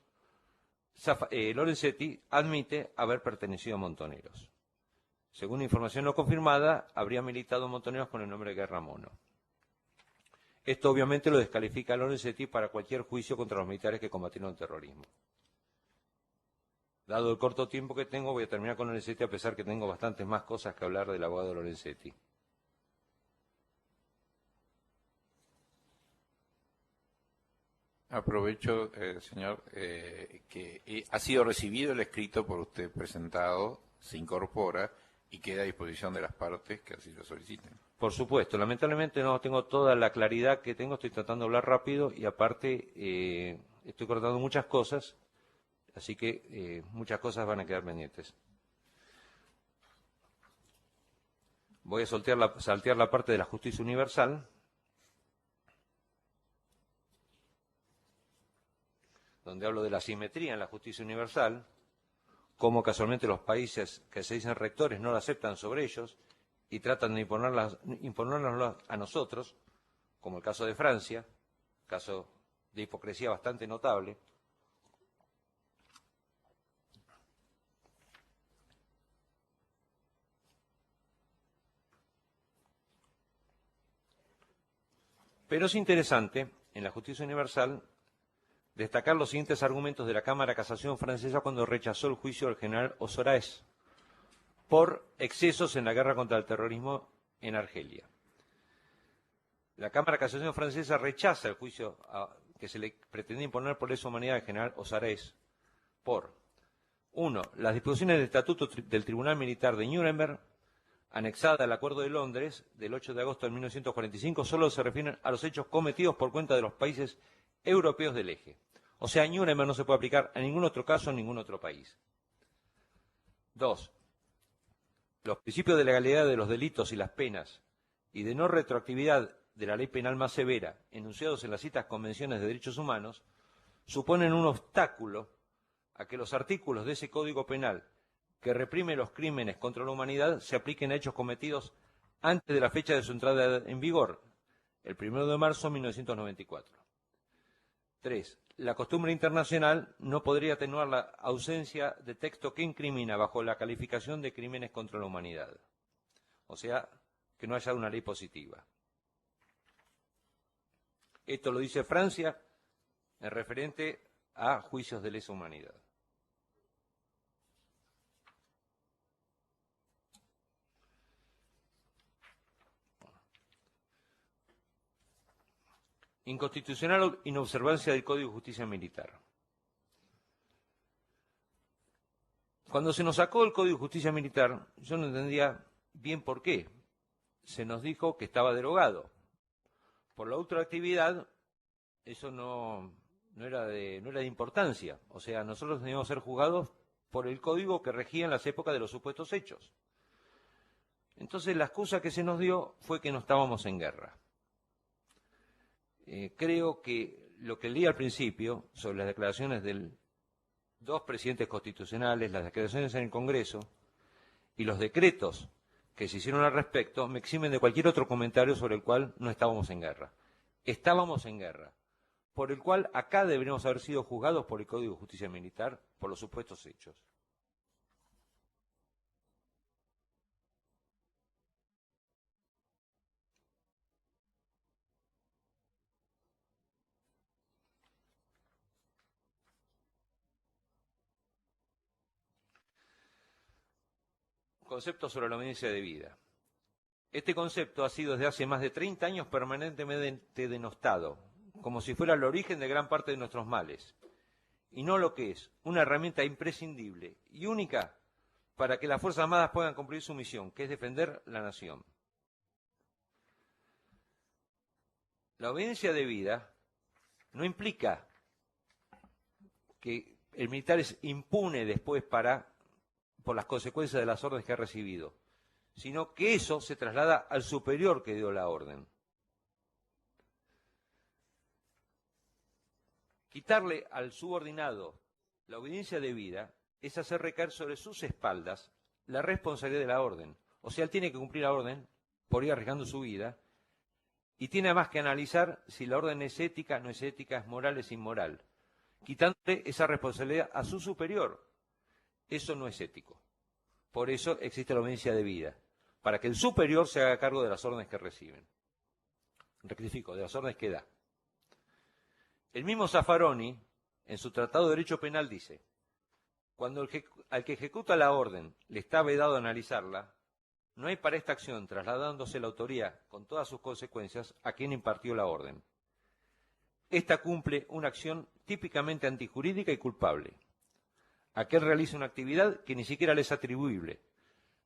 Lorenzetti admite haber pertenecido a Montoneros. Según información no confirmada, habría militado en Montoneros con el nombre de Guerra Mono. Esto obviamente lo descalifica a Lorenzetti para cualquier juicio contra los militares que combatieron el terrorismo. Dado el corto tiempo que tengo, voy a terminar con Lorenzetti, a pesar que tengo bastantes más cosas que hablar del abogado Lorenzetti. Aprovecho, señor, que ha sido recibido el escrito por usted presentado, se incorpora y queda a disposición de las partes que así lo soliciten. Por supuesto, lamentablemente no tengo toda la claridad que tengo, estoy tratando de hablar rápido y aparte estoy cortando muchas cosas, así que muchas cosas van a quedar pendientes. Voy a saltear la parte de la justicia universal, donde hablo de la asimetría en la justicia universal, cómo casualmente los países que se dicen rectores no la aceptan sobre ellos y tratan de imponerlas a nosotros, como el caso de Francia, caso de hipocresía bastante notable. Pero es interesante, en la justicia universal, destacar los siguientes argumentos de la Cámara de Casación francesa cuando rechazó el juicio del general Ozoraes por excesos en la guerra contra el terrorismo en Argelia. La Cámara de Casación francesa rechaza el juicio que se le pretendía imponer por lesa humanidad al general Ozoraes por: 1. Las disposiciones del Estatuto del Tribunal Militar de Nuremberg, anexada al Acuerdo de Londres del 8 de agosto de 1945, solo se refieren a los hechos cometidos por cuenta de los países europeos del eje. O sea, Nuremberg no se puede aplicar a ningún otro caso en ningún otro país. 2. Los principios de legalidad de los delitos y las penas y de no retroactividad de la ley penal más severa, enunciados en las citas convenciones de derechos humanos, suponen un obstáculo a que los artículos de ese Código Penal que reprime los crímenes contra la humanidad se apliquen a hechos cometidos antes de la fecha de su entrada en vigor, el 1 de marzo de 1994. 3. La costumbre internacional no podría atenuar la ausencia de texto que incrimina bajo la calificación de crímenes contra la humanidad. O sea, que no haya una ley positiva. Esto lo dice Francia en referente a juicios de lesa humanidad. Inconstitucional inobservancia del Código de Justicia Militar. Cuando se nos sacó el Código de Justicia Militar, yo no entendía Bien, ¿por qué? Se nos dijo que estaba derogado. Por la ultraactividad, eso no era de importancia. O sea, nosotros teníamos que ser juzgados por el código que regía en las épocas de los supuestos hechos. Entonces, la excusa que se nos dio fue que no estábamos en guerra. Creo que lo que leí al principio sobre las declaraciones de dos presidentes constitucionales, las declaraciones en el Congreso y los decretos que se hicieron al respecto, me eximen de cualquier otro comentario sobre el cual no estábamos en guerra. Estábamos en guerra, por el cual acá deberíamos haber sido juzgados por el Código de Justicia Militar por los supuestos hechos. Concepto sobre la obediencia debida. Este concepto ha sido desde hace más de 30 años permanentemente denostado, como si fuera el origen de gran parte de nuestros males, y no lo que es, una herramienta imprescindible y única para que las Fuerzas Armadas puedan cumplir su misión, que es defender la nación. La obediencia debida no implica que el militar es impune después por las consecuencias de las órdenes que ha recibido, sino que eso se traslada al superior que dio la orden. Quitarle al subordinado la obediencia debida es hacer recaer sobre sus espaldas la responsabilidad de la orden. O sea, él tiene que cumplir la orden por ir arriesgando su vida y tiene además que analizar si la orden es ética, no es ética, es moral, es inmoral, quitándole esa responsabilidad a su superior. Eso no es ético. Por eso existe la obediencia debida, para que el superior se haga cargo de las órdenes que reciben. Rectifico, de las órdenes que da. El mismo Zaffaroni, en su Tratado de Derecho Penal, dice: cuando al que ejecuta la orden le está vedado analizarla, no hay para esta acción, trasladándose la autoría con todas sus consecuencias a quien impartió la orden. Esta cumple una acción típicamente antijurídica y culpable. Aquel realiza una actividad que ni siquiera le es atribuible,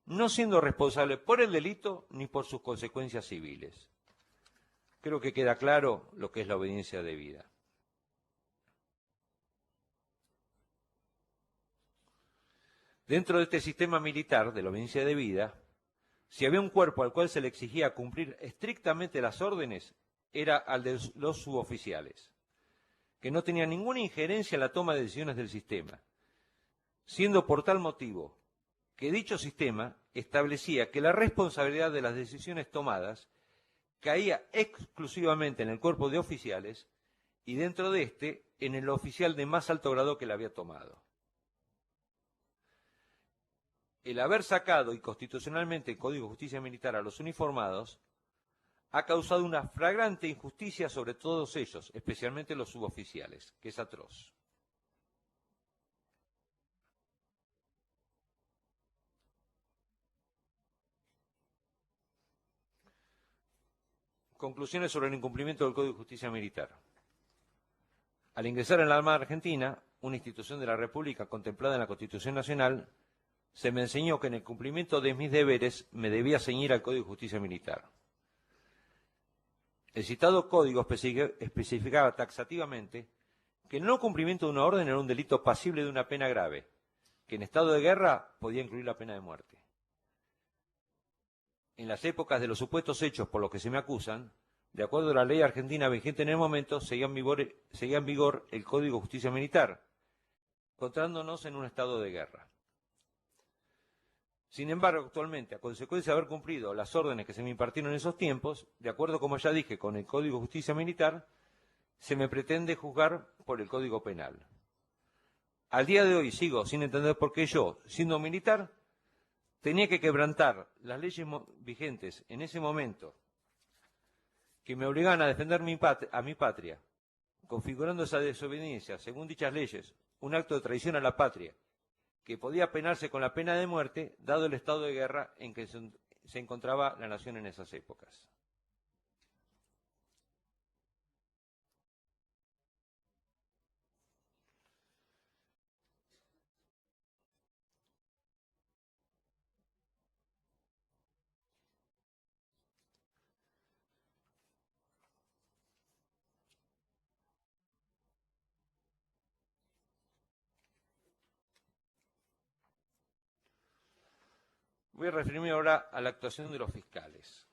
no siendo responsable por el delito ni por sus consecuencias civiles. Creo que queda claro lo que es la obediencia debida. Dentro de este sistema militar de la obediencia debida, si había un cuerpo al cual se le exigía cumplir estrictamente las órdenes, era al de los suboficiales, que no tenían ninguna injerencia en la toma de decisiones del sistema, siendo por tal motivo que dicho sistema establecía que la responsabilidad de las decisiones tomadas caía exclusivamente en el cuerpo de oficiales y dentro de éste en el oficial de más alto grado que la había tomado. El haber sacado inconstitucionalmente el Código de Justicia Militar a los uniformados ha causado una flagrante injusticia sobre todos ellos, especialmente los suboficiales, que es atroz. Conclusiones sobre el incumplimiento del Código de Justicia Militar. Al ingresar en la Armada Argentina, una institución de la República contemplada en la Constitución Nacional, se me enseñó que en el cumplimiento de mis deberes me debía ceñir al Código de Justicia Militar. El citado código especificaba taxativamente que el no cumplimiento de una orden era un delito pasible de una pena grave, que en estado de guerra podía incluir la pena de muerte. En las épocas de los supuestos hechos por los que se me acusan, de acuerdo a la ley argentina vigente en el momento, seguía en vigor el Código de Justicia Militar, encontrándonos en un estado de guerra. Sin embargo, actualmente, a consecuencia de haber cumplido las órdenes que se me impartieron en esos tiempos, de acuerdo, como ya dije, con el Código de Justicia Militar, se me pretende juzgar por el Código Penal. Al día de hoy sigo sin entender por qué yo, siendo militar, tenía que quebrantar las leyes vigentes en ese momento que me obligaban a defender a mi patria, configurando esa desobediencia, según dichas leyes, un acto de traición a la patria, que podía penarse con la pena de muerte, dado el estado de guerra en que se encontraba la nación en esas épocas. Voy a referirme ahora a la actuación de los fiscales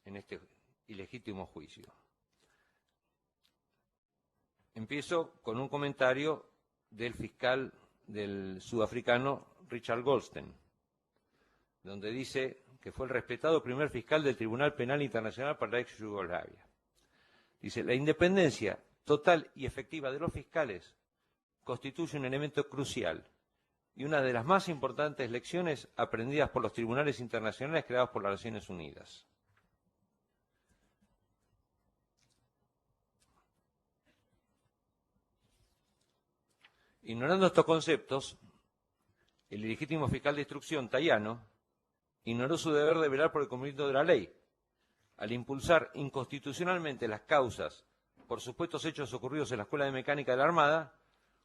en este ilegítimo juicio. Empiezo con un comentario del fiscal del sudafricano Richard Goldstein, donde dice que fue el respetado primer fiscal del Tribunal Penal Internacional para la ex Yugoslavia. Dice, la independencia total y efectiva de los fiscales constituye un elemento crucial y una de las más importantes lecciones aprendidas por los tribunales internacionales creados por las Naciones Unidas. Ignorando estos conceptos, el ilegítimo fiscal de instrucción, Tayano, ignoró su deber de velar por el cumplimiento de la ley, al impulsar inconstitucionalmente las causas por supuestos hechos ocurridos en la Escuela de Mecánica de la Armada,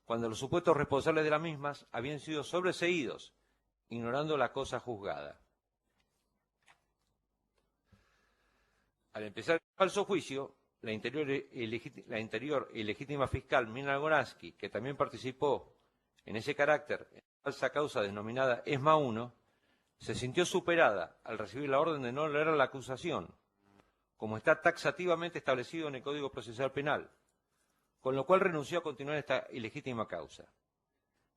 cuando los supuestos responsables de las mismas habían sido sobreseídos, ignorando la cosa juzgada. Al empezar el falso juicio, la anterior y legítima fiscal Mina Goransky, que también participó en ese carácter en la falsa causa denominada ESMA 1, se sintió superada al recibir la orden de no leer la acusación, como está taxativamente establecido en el Código Procesal Penal, con lo cual renunció a continuar esta ilegítima causa.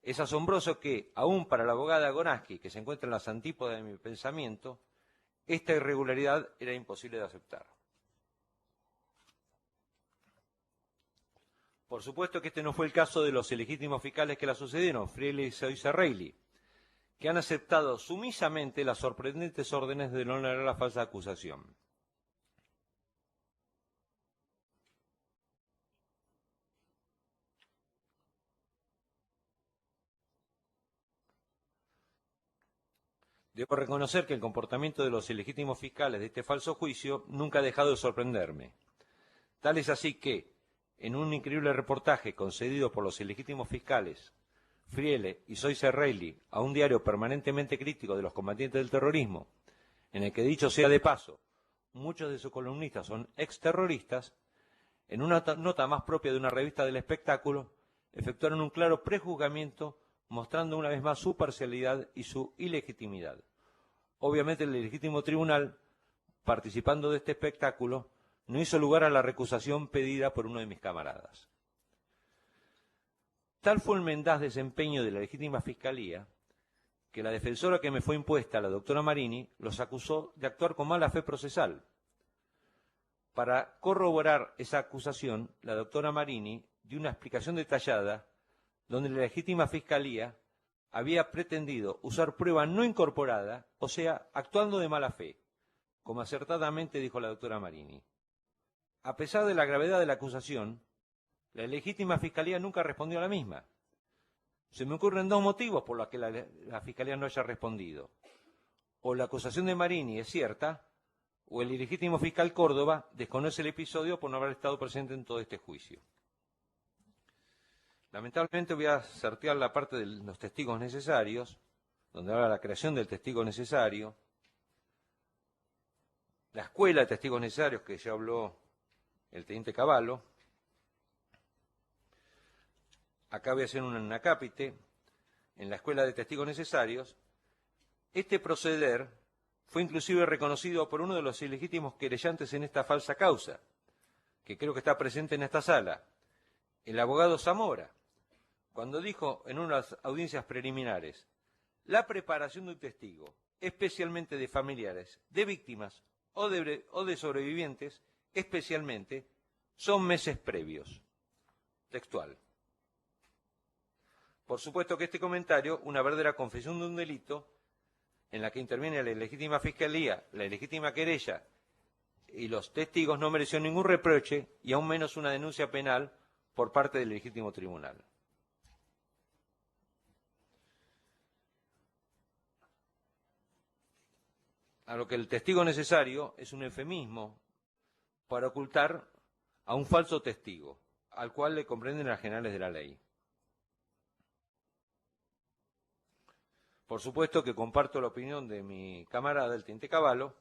Es asombroso que, aún para la abogada Goransky, que se encuentra en las antípodas de mi pensamiento, esta irregularidad era imposible de aceptar. Por supuesto que este no fue el caso de los ilegítimos fiscales que la sucedieron, Friele y Soisa-Reilly, que han aceptado sumisamente las sorprendentes órdenes de no negar la falsa acusación. Debo reconocer que el comportamiento de los ilegítimos fiscales de este falso juicio nunca ha dejado de sorprenderme. Tal es así que, en un increíble reportaje concedido por los ilegítimos fiscales Friele y Soisa-Reilly a un diario permanentemente crítico de los combatientes del terrorismo, en el que, dicho sea de paso, muchos de sus columnistas son exterroristas, en una nota más propia de una revista del espectáculo, efectuaron un claro prejuzgamiento mostrando una vez más su parcialidad y su ilegitimidad. Obviamente el ilegítimo tribunal, participando de este espectáculo, no hizo lugar a la recusación pedida por uno de mis camaradas. Tal fue el mendaz desempeño de la legítima fiscalía que la defensora que me fue impuesta, la doctora Marini, los acusó de actuar con mala fe procesal. Para corroborar esa acusación, la doctora Marini dio una explicación detallada donde la legítima fiscalía había pretendido usar prueba no incorporada, o sea, actuando de mala fe, como acertadamente dijo la doctora Marini. A pesar de la gravedad de la acusación, la legítima fiscalía nunca respondió a la misma. Se me ocurren dos motivos por los que la fiscalía no haya respondido. O la acusación de Marini es cierta, o el ilegítimo fiscal Córdoba desconoce el episodio por no haber estado presente en todo este juicio. Lamentablemente voy a saltear la parte de los testigos necesarios, donde habla la creación del testigo necesario, la escuela de testigos necesarios que ya habló el teniente Cavallo. Acá voy a hacer un acápite. En la escuela de testigos necesarios, este proceder fue inclusive reconocido por uno de los ilegítimos querellantes en esta falsa causa, que creo que está presente en esta sala, el abogado Zamora, cuando dijo en unas audiencias preliminares, la preparación de un testigo, especialmente de familiares, de víctimas o de sobrevivientes, especialmente, son meses previos. Textual. Por supuesto que este comentario, una verdadera confesión de un delito, en la que interviene la ilegítima fiscalía, la ilegítima querella y los testigos, no mereció ningún reproche y aún menos una denuncia penal por parte del ilegítimo tribunal. A lo que el testigo necesario es un eufemismo para ocultar a un falso testigo, al cual le comprenden las generales de la ley. Por supuesto que comparto la opinión de mi camarada, el teniente Cavallo,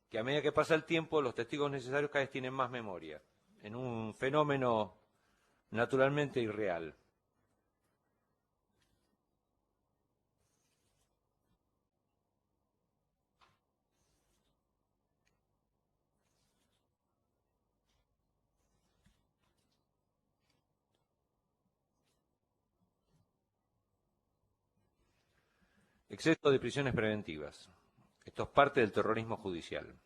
que a medida que pasa el tiempo, los testigos necesarios cada vez tienen más memoria, en un fenómeno naturalmente irreal. Exceso de prisiones preventivas. Esto es parte del terrorismo judicial.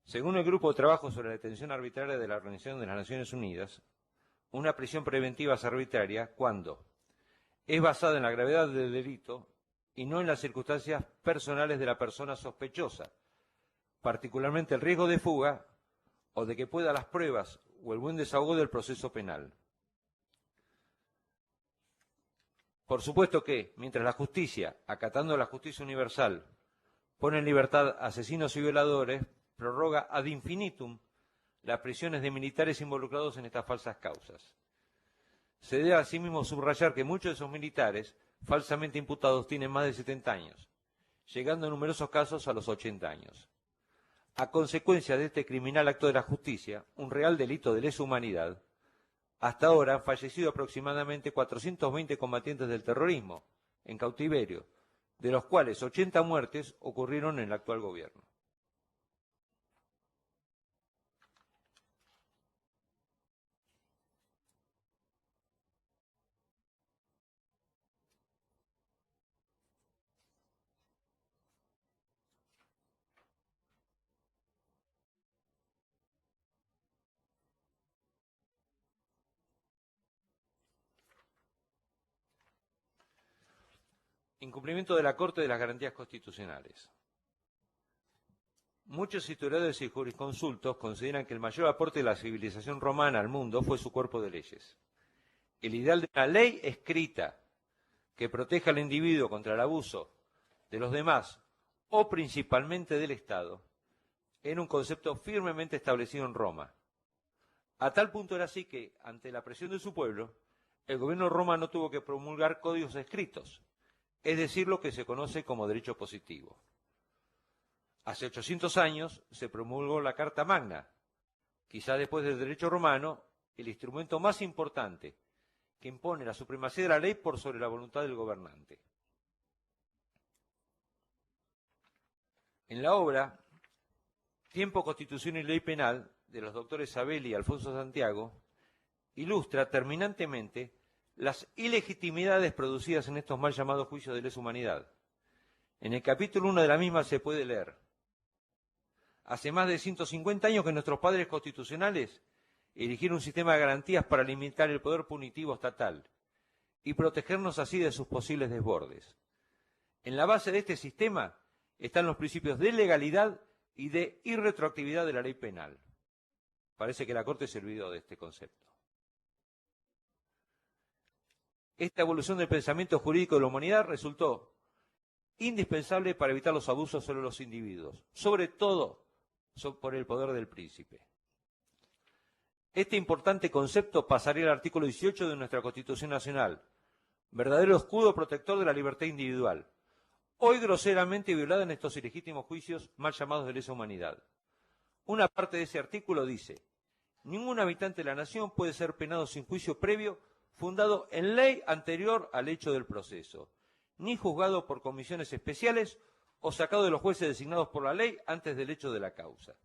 Según el Grupo de Trabajo sobre la Detención Arbitraria de la Organización de las Naciones Unidas, una prisión preventiva es arbitraria cuando es basada en la gravedad del delito y no en las circunstancias personales de la persona sospechosa, particularmente el riesgo de fuga o de que pueda las pruebas o el buen desahogo del proceso penal. Por supuesto que, mientras la justicia, acatando la justicia universal, pone en libertad a asesinos y violadores, prorroga ad infinitum las prisiones de militares involucrados en estas falsas causas. Se debe asimismo subrayar que muchos de esos militares, falsamente imputados, tienen más de 70 años, llegando en numerosos casos a los 80 años. A consecuencia de este criminal acto de la justicia, un real delito de lesa humanidad, hasta ahora han fallecido aproximadamente 420 combatientes del terrorismo en cautiverio, de los cuales 80 muertes ocurrieron en el actual gobierno. Incumplimiento de la Corte de las garantías constitucionales. Muchos historiadores y jurisconsultos consideran que el mayor aporte de la civilización romana al mundo fue su cuerpo de leyes. El ideal de una ley escrita que proteja al individuo contra el abuso de los demás o principalmente del Estado era un concepto firmemente establecido en Roma. A tal punto era así que, ante la presión de su pueblo, el gobierno romano tuvo que promulgar códigos escritos, es decir, lo que se conoce como derecho positivo. Hace 800 años se promulgó la Carta Magna, quizá después del derecho romano, el instrumento más importante que impone la supremacía de la ley por sobre la voluntad del gobernante. En la obra Tiempo, Constitución y Ley Penal, de los doctores Sabelli y Alfonso Santiago, ilustra terminantemente las ilegitimidades producidas en estos mal llamados juicios de lesa humanidad. En el capítulo 1 de la misma se puede leer: hace más de 150 años que nuestros padres constitucionales erigieron un sistema de garantías para limitar el poder punitivo estatal y protegernos así de sus posibles desbordes. En la base de este sistema están los principios de legalidad y de irretroactividad de la ley penal. Parece que la Corte se olvidó de este concepto. Esta evolución del pensamiento jurídico de la humanidad resultó indispensable para evitar los abusos sobre los individuos, sobre todo por el poder del príncipe. Este importante concepto pasaría al artículo 18 de nuestra Constitución Nacional, verdadero escudo protector de la libertad individual, hoy groseramente violada en estos ilegítimos juicios mal llamados de lesa humanidad. Una parte de ese artículo dice: ningún habitante de la nación puede ser penado sin juicio previo fundado en ley anterior al hecho del proceso, ni juzgado por comisiones especiales o sacado de los jueces designados por la ley antes del hecho de la causa.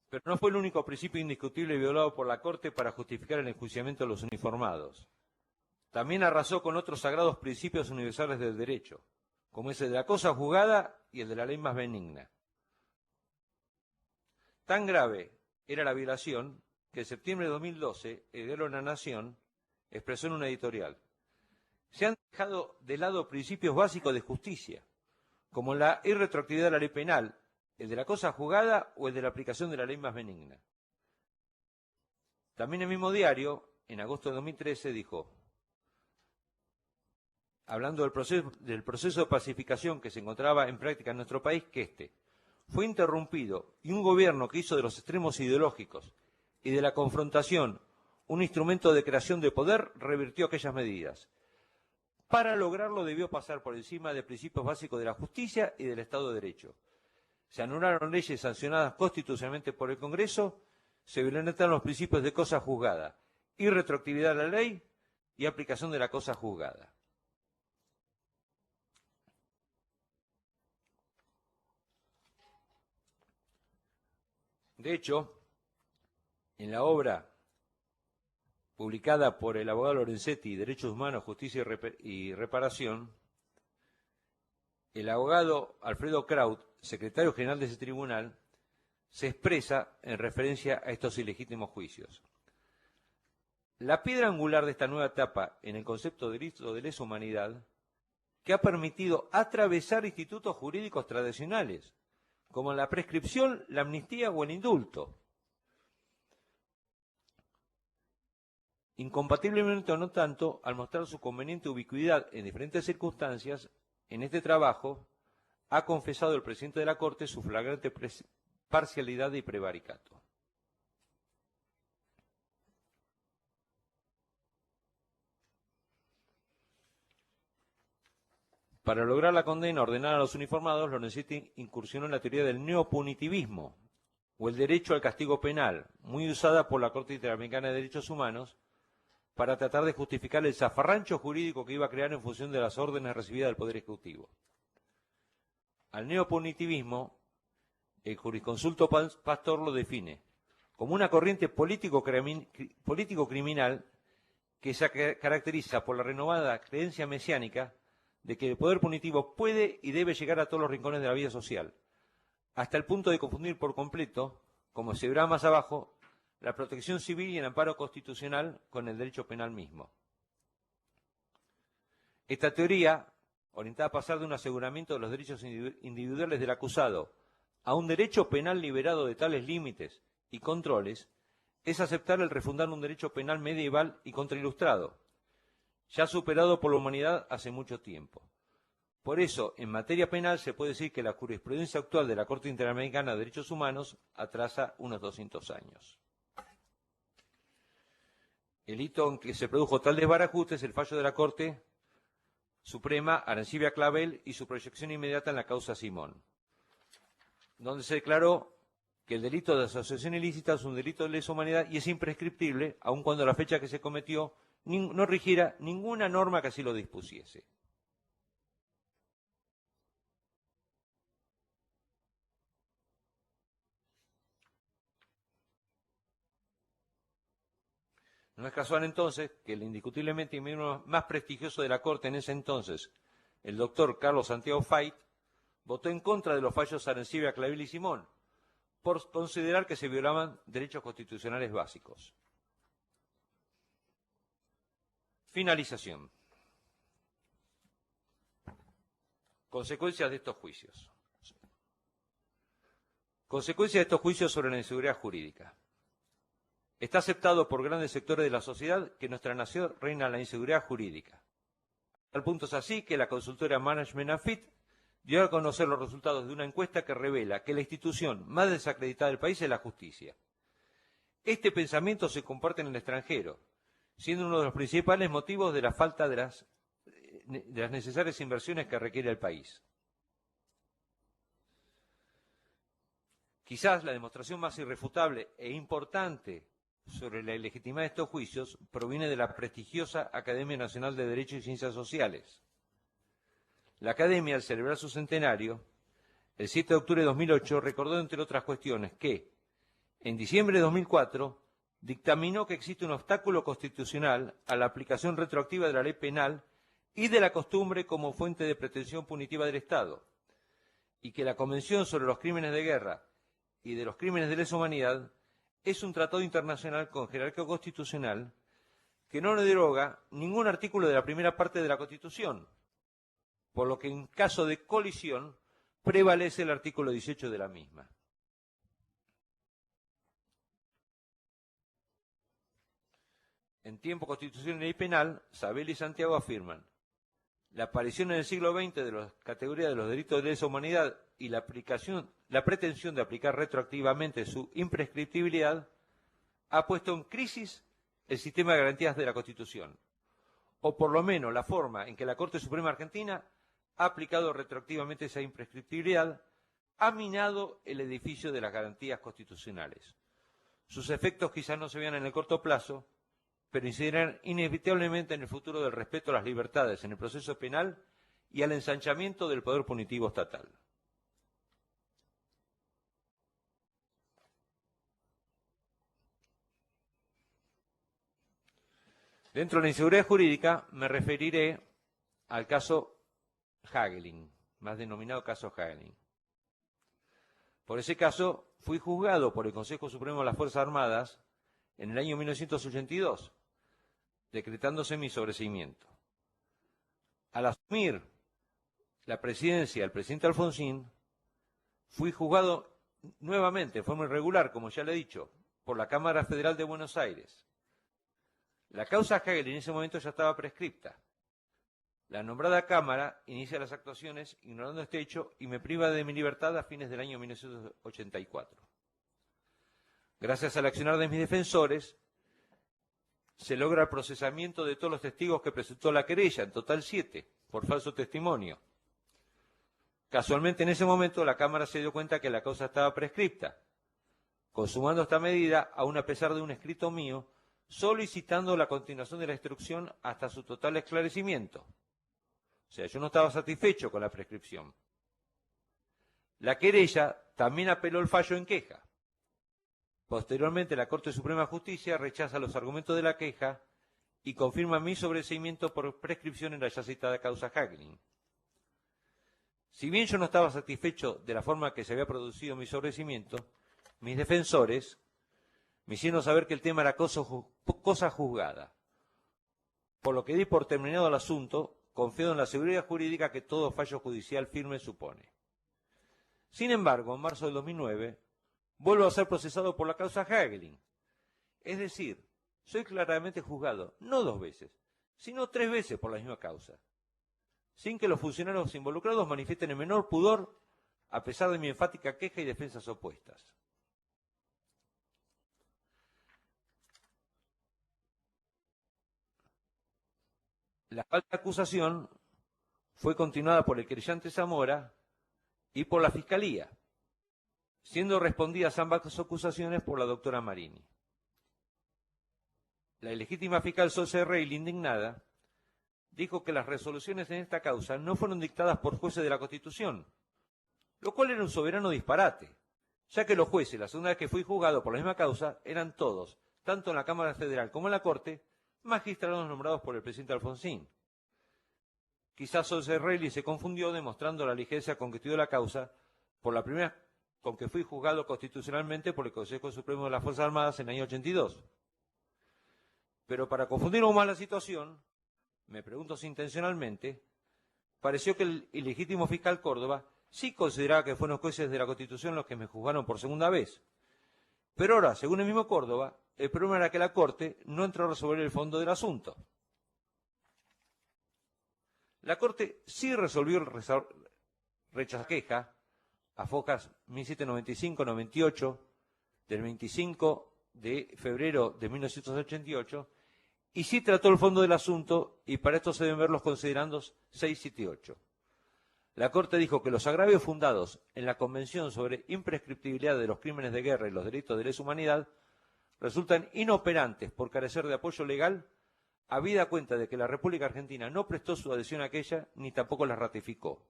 Pero no fue el único principio indiscutible violado por la Corte para justificar el enjuiciamiento de los uniformados. También arrasó con otros sagrados principios universales del derecho, como es el de la cosa juzgada y el de la ley más benigna. Tan grave era la violación que en septiembre de 2012 el diario La Nación expresó en una editorial: se han dejado de lado principios básicos de justicia, como la irretroactividad de la ley penal, el de la cosa juzgada o el de la aplicación de la ley más benigna. También el mismo diario, en agosto de 2013, dijo, hablando del proceso de pacificación que se encontraba en práctica en nuestro país, que este fue interrumpido y un gobierno que hizo de los extremos ideológicos y de la confrontación un instrumento de creación de poder revirtió aquellas medidas. Para lograrlo debió pasar por encima de principios básicos de la justicia y del Estado de Derecho. Se anularon leyes sancionadas constitucionalmente por el Congreso, se violentaron los principios de cosa juzgada, irretroactividad de la ley y aplicación de la cosa juzgada. De hecho, en la obra publicada por el abogado Lorenzetti, Derechos Humanos, Justicia y Reparación, el abogado Alfredo Kraut, secretario general de ese tribunal, se expresa en referencia a estos ilegítimos juicios. La piedra angular de esta nueva etapa en el concepto de delito de lesa humanidad, que ha permitido atravesar institutos jurídicos tradicionales, como la prescripción, la amnistía o el indulto, incompatiblemente o no tanto, al mostrar su conveniente ubicuidad en diferentes circunstancias, en este trabajo ha confesado el presidente de la Corte su flagrante parcialidad y prevaricato. Para lograr la condena ordenada a los uniformados, Lorenzetti incursionó en la teoría del neopunitivismo, o el derecho al castigo penal, muy usada por la Corte Interamericana de Derechos Humanos, para tratar de justificar el zafarrancho jurídico que iba a crear en función de las órdenes recibidas del Poder Ejecutivo. Al neopunitivismo, el jurisconsulto Pastor lo define como una corriente político-criminal que se caracteriza por la renovada creencia mesiánica de que el poder punitivo puede y debe llegar a todos los rincones de la vida social, hasta el punto de confundir por completo, como se verá más abajo, la protección civil y el amparo constitucional con el derecho penal mismo. Esta teoría, orientada a pasar de un aseguramiento de los derechos individuales del acusado a un derecho penal liberado de tales límites y controles, es aceptar el refundar un derecho penal medieval y contrailustrado, ya superado por la humanidad hace mucho tiempo. Por eso, en materia penal se puede decir que la jurisprudencia actual de la Corte Interamericana de Derechos Humanos atrasa unos 200 años. El hito en que se produjo tal desbarajuste es el fallo de la Corte Suprema Arancibia Clavel y su proyección inmediata en la causa Simón, donde se declaró que el delito de asociación ilícita es un delito de lesa humanidad y es imprescriptible, aun cuando la fecha que se cometió no rigiera ninguna norma que así lo dispusiese. No es casual entonces que el indiscutiblemente miembro más prestigioso de la Corte en ese entonces, el doctor Carlos Santiago Fait, votó en contra de los fallos Arancibia, Clavel y Simón, por considerar que se violaban derechos constitucionales básicos. Finalización. Consecuencias de estos juicios. Consecuencias de estos juicios sobre la inseguridad jurídica. Está aceptado por grandes sectores de la sociedad que en nuestra nación reina la inseguridad jurídica. Al punto es así que la consultora Management and Fit dio a conocer los resultados de una encuesta que revela que la institución más desacreditada del país es la justicia. Este pensamiento se comparte en el extranjero, siendo uno de los principales motivos de la falta de las necesarias inversiones que requiere el país. Quizás la demostración más irrefutable e importante sobre la ilegitimidad de estos juicios proviene de la prestigiosa Academia Nacional de Derecho y Ciencias Sociales. La Academia, al celebrar su centenario, el 7 de octubre de 2008, recordó, entre otras cuestiones, que en diciembre de 2004 dictaminó que existe un obstáculo constitucional a la aplicación retroactiva de la ley penal y de la costumbre como fuente de pretensión punitiva del Estado, y que la Convención sobre los Crímenes de Guerra y de los Crímenes de lesa humanidad es un tratado internacional con jerarquía constitucional que no deroga ningún artículo de la primera parte de la Constitución, por lo que en caso de colisión prevalece el artículo 18 de la misma. En tiempo constitucional y ley penal, Sabel y Santiago afirman: la aparición en el siglo XX de las categorías de los delitos de lesa humanidad y la pretensión de aplicar retroactivamente su imprescriptibilidad ha puesto en crisis el sistema de garantías de la Constitución, o por lo menos la forma en que la Corte Suprema Argentina ha aplicado retroactivamente esa imprescriptibilidad, ha minado el edificio de las garantías constitucionales. Sus efectos quizás no se vean en el corto plazo, pero incidirán inevitablemente en el futuro del respeto a las libertades en el proceso penal y al ensanchamiento del poder punitivo estatal. Dentro de la inseguridad jurídica me referiré al caso Hagelin, más denominado caso Hagelin. Por ese caso fui juzgado por el Consejo Supremo de las Fuerzas Armadas en el año 1982, decretándose mi sobreseimiento. Al asumir la presidencia del presidente Alfonsín, fui juzgado nuevamente, de forma irregular, como ya le he dicho, por la Cámara Federal de Buenos Aires. La causa Hagel en ese momento ya estaba prescripta. La nombrada Cámara inicia las actuaciones ignorando este hecho y me priva de mi libertad a fines del año 1984. Gracias al accionar de mis defensores, se logra el procesamiento de todos los testigos que presentó la querella, en total 7, por falso testimonio. Casualmente en ese momento la Cámara se dio cuenta que la causa estaba prescripta, consumando esta medida aún a pesar de un escrito mío solicitando la continuación de la instrucción hasta su total esclarecimiento. O sea, yo no estaba satisfecho con la prescripción. La querella también apeló el fallo en queja. Posteriormente, la Corte Suprema de Justicia rechaza los argumentos de la queja y confirma mi sobreseimiento por prescripción en la ya citada causa Hagelin. Si bien yo no estaba satisfecho de la forma que se había producido mi sobreseimiento, mis defensores me hicieron saber que el tema era cosa juzgada, por lo que di por terminado el asunto, confiando en la seguridad jurídica que todo fallo judicial firme supone. Sin embargo, en marzo del 2009, vuelvo a ser procesado por la causa Hagelin. Es decir, soy claramente juzgado, no 2 veces, sino 3 veces por la misma causa, sin que los funcionarios involucrados manifiesten el menor pudor, a pesar de mi enfática queja y defensas opuestas. La falta de acusación fue continuada por el querellante Zamora y por la Fiscalía, siendo respondidas ambas acusaciones por la doctora Marini. La ilegítima fiscal Sol Reilly, indignada, dijo que las resoluciones en esta causa no fueron dictadas por jueces de la Constitución, lo cual era un soberano disparate, ya que los jueces, la segunda vez que fui juzgado por la misma causa, eran todos, tanto en la Cámara Federal como en la Corte, magistrados nombrados por el presidente Alfonsín. Quizás Sol Reilly se confundió demostrando la ligereza con que estudió la causa por la primera con que fui juzgado constitucionalmente por el Consejo Supremo de las Fuerzas Armadas en el año 82. Pero para confundir aún más la situación, me pregunto si intencionalmente, pareció que el ilegítimo fiscal Córdoba sí consideraba que fueron los jueces de la Constitución los que me juzgaron por segunda vez. Pero ahora, según el mismo Córdoba, el problema era que la Corte no entró a resolver el fondo del asunto. La Corte sí resolvió el rechazo queja a fojas 1795-98 del 25 de febrero de 1988 y sí trató el fondo del asunto y para esto se deben ver los considerandos 6, 7 y 8. La Corte dijo que los agravios fundados en la Convención sobre imprescriptibilidad de los crímenes de guerra y los delitos de lesa humanidad resultan inoperantes por carecer de apoyo legal, habida cuenta de que la República Argentina no prestó su adhesión a aquella ni tampoco la ratificó.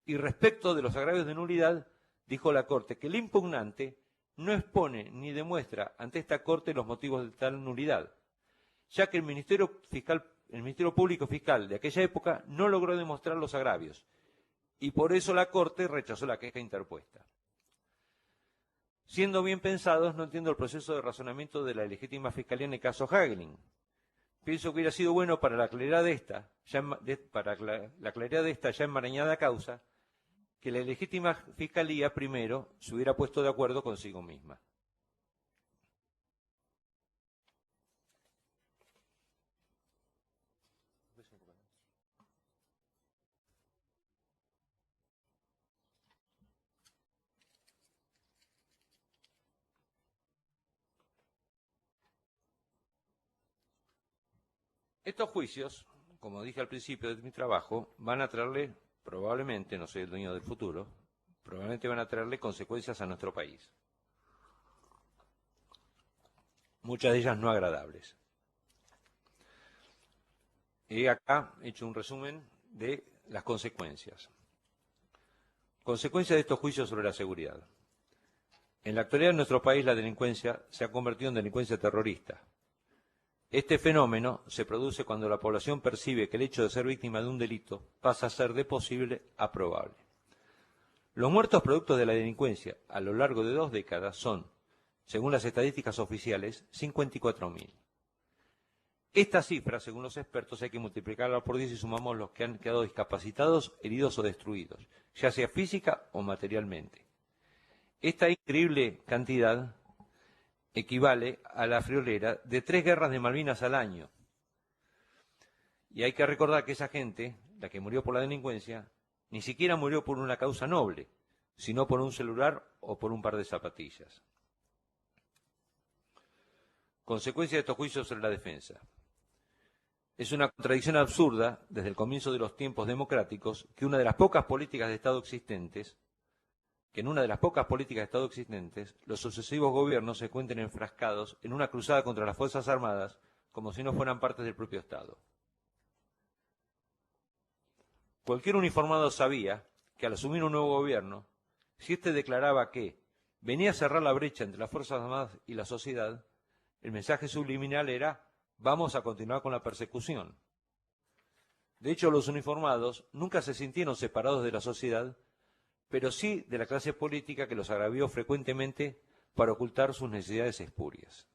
Y respecto de los agravios de nulidad, dijo la Corte que el impugnante no expone ni demuestra ante esta Corte los motivos de tal nulidad, ya que el Ministerio Público Fiscal de aquella época no logró demostrar los agravios, y por eso la Corte rechazó la queja interpuesta. Siendo bien pensados, no entiendo el proceso de razonamiento de la legítima Fiscalía en el caso Hagelin. Pienso que hubiera sido bueno para la claridad de esta, ya enmarañada causa, que la legítima Fiscalía primero se hubiera puesto de acuerdo consigo misma. Estos juicios, como dije al principio de mi trabajo, van a traerle, probablemente, no soy el dueño del futuro, probablemente van a traerle consecuencias a nuestro país. Muchas de ellas no agradables. He acá hecho un resumen de las consecuencias. Consecuencias de estos juicios sobre la seguridad. En la actualidad en nuestro país la delincuencia se ha convertido en delincuencia terrorista. Este fenómeno se produce cuando la población percibe que el hecho de ser víctima de un delito pasa a ser de posible a probable. Los muertos productos de la delincuencia a lo largo de 2 décadas son, según las estadísticas oficiales, 54.000. Esta cifra, según los expertos, hay que multiplicarla por 10 y sumamos los que han quedado discapacitados, heridos o destruidos, ya sea física o materialmente. Esta increíble cantidad equivale a la friolera de 3 guerras de Malvinas al año. Y hay que recordar que esa gente, la que murió por la delincuencia, ni siquiera murió por una causa noble, sino por un celular o por un par de zapatillas. Consecuencia de estos juicios sobre la defensa. Es una contradicción absurda, desde el comienzo de los tiempos democráticos, que en una de las pocas políticas de Estado existentes, los sucesivos gobiernos se encuentren enfrascados en una cruzada contra las Fuerzas Armadas, como si no fueran partes del propio Estado. Cualquier uniformado sabía que al asumir un nuevo gobierno, si éste declaraba que venía a cerrar la brecha entre las Fuerzas Armadas y la sociedad, el mensaje subliminal era: vamos a continuar con la persecución. De hecho, los uniformados nunca se sintieron separados de la sociedad, pero sí de la clase política que los agravió frecuentemente para ocultar sus necesidades espurias.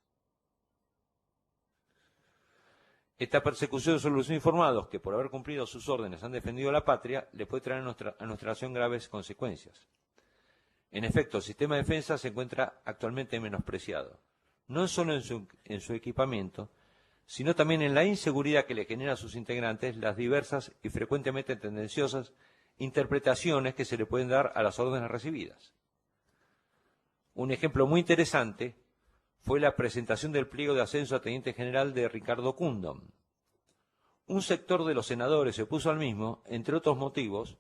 Esta persecución sobre los uniformados, que por haber cumplido sus órdenes han defendido a la patria, le puede traer a nuestra nación graves consecuencias. En efecto, el sistema de defensa se encuentra actualmente menospreciado, no solo en su equipamiento, sino también en la inseguridad que le genera a sus integrantes las diversas y frecuentemente tendenciosas interpretaciones que se le pueden dar a las órdenes recibidas. Un ejemplo muy interesante fue la presentación del pliego de ascenso a teniente general de Ricardo Cundom. Un sector de los senadores se opuso al mismo, entre otros motivos,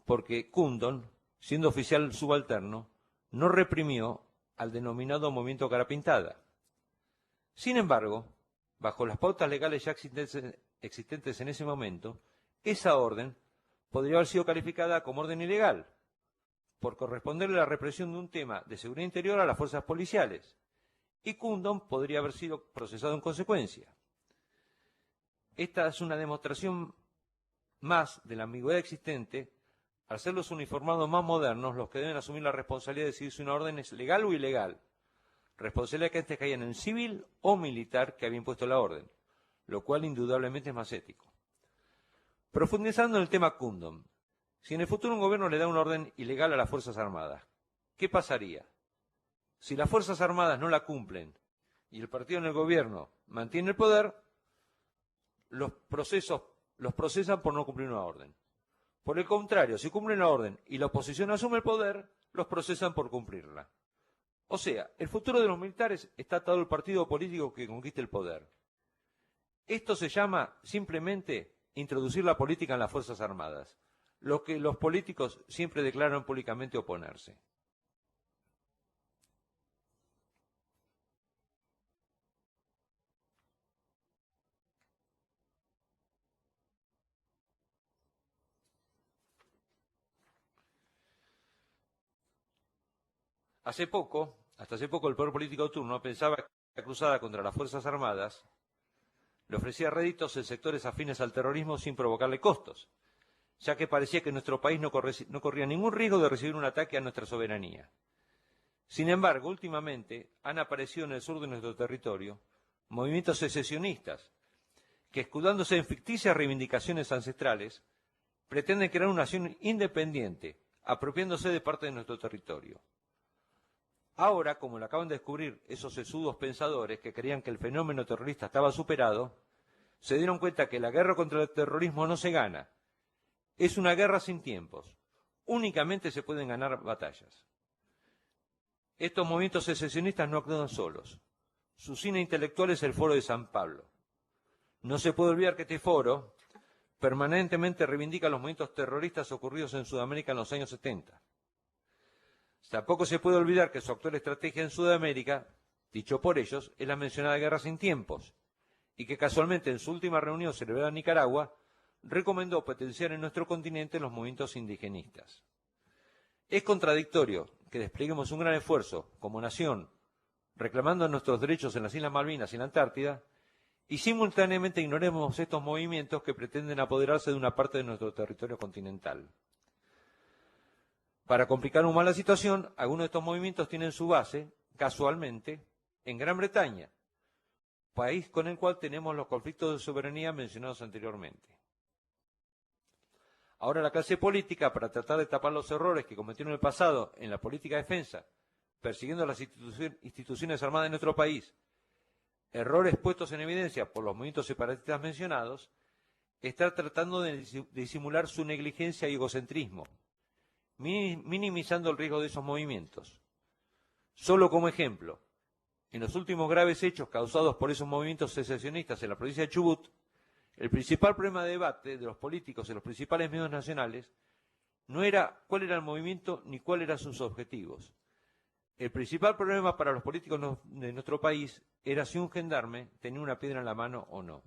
porque Cundom, siendo oficial subalterno, no reprimió al denominado movimiento Cara Pintada. Sin embargo, bajo las pautas legales ya existentes en ese momento, esa orden podría haber sido calificada como orden ilegal, por corresponderle a la represión de un tema de seguridad interior a las fuerzas policiales, y Cundom podría haber sido procesado en consecuencia. Esta es una demostración más de la ambigüedad existente al ser los uniformados más modernos los que deben asumir la responsabilidad de decidir si una orden es legal o ilegal, responsabilidad que antes caían en el civil o militar que había impuesto la orden, lo cual indudablemente es más ético. Profundizando en el tema Cundom, si en el futuro un gobierno le da una orden ilegal a las Fuerzas Armadas, ¿qué pasaría? Si las Fuerzas Armadas no la cumplen y el partido en el gobierno mantiene el poder, los procesan por no cumplir una orden. Por el contrario, si cumplen la orden y la oposición asume el poder, los procesan por cumplirla. O sea, el futuro de los militares está atado al partido político que conquiste el poder. Esto se llama simplemente introducir la política en las Fuerzas Armadas, lo que los políticos siempre declaran públicamente oponerse. Hasta hace poco, el poder político de turno pensaba que la cruzada contra las Fuerzas Armadas le ofrecía réditos en sectores afines al terrorismo sin provocarle costos, ya que parecía que nuestro país no corría ningún riesgo de recibir un ataque a nuestra soberanía. Sin embargo, últimamente han aparecido en el sur de nuestro territorio movimientos secesionistas que, escudándose en ficticias reivindicaciones ancestrales, pretenden crear una nación independiente, apropiándose de parte de nuestro territorio. Ahora, como lo acaban de descubrir esos sesudos pensadores que creían que el fenómeno terrorista estaba superado, se dieron cuenta que la guerra contra el terrorismo no se gana. Es una guerra sin tiempos. Únicamente se pueden ganar batallas. Estos movimientos secesionistas no actúan solos. Su cine intelectual es el Foro de San Pablo. No se puede olvidar que este foro permanentemente reivindica los movimientos terroristas ocurridos en Sudamérica en los años 70. Tampoco se puede olvidar que su actual estrategia en Sudamérica, dicho por ellos, es la mencionada guerra sin tiempos, y que casualmente en su última reunión celebrada en Nicaragua, recomendó potenciar en nuestro continente los movimientos indigenistas. Es contradictorio que desplieguemos un gran esfuerzo como nación, reclamando nuestros derechos en las Islas Malvinas y en la Antártida, y simultáneamente ignoremos estos movimientos que pretenden apoderarse de una parte de nuestro territorio continental. Para complicar aún más la situación, algunos de estos movimientos tienen su base, casualmente, en Gran Bretaña, país con el cual tenemos los conflictos de soberanía mencionados anteriormente. Ahora la clase política, para tratar de tapar los errores que cometieron en el pasado en la política de defensa, persiguiendo las instituciones armadas de nuestro país, errores puestos en evidencia por los movimientos separatistas mencionados, está tratando de disimular su negligencia y egocentrismo, minimizando el riesgo de esos movimientos. Solo como ejemplo, en los últimos graves hechos causados por esos movimientos secesionistas en la provincia de Chubut, el principal problema de debate de los políticos en los principales medios nacionales no era cuál era el movimiento ni cuáles eran sus objetivos. El principal problema para los políticos de nuestro país era si un gendarme tenía una piedra en la mano o no.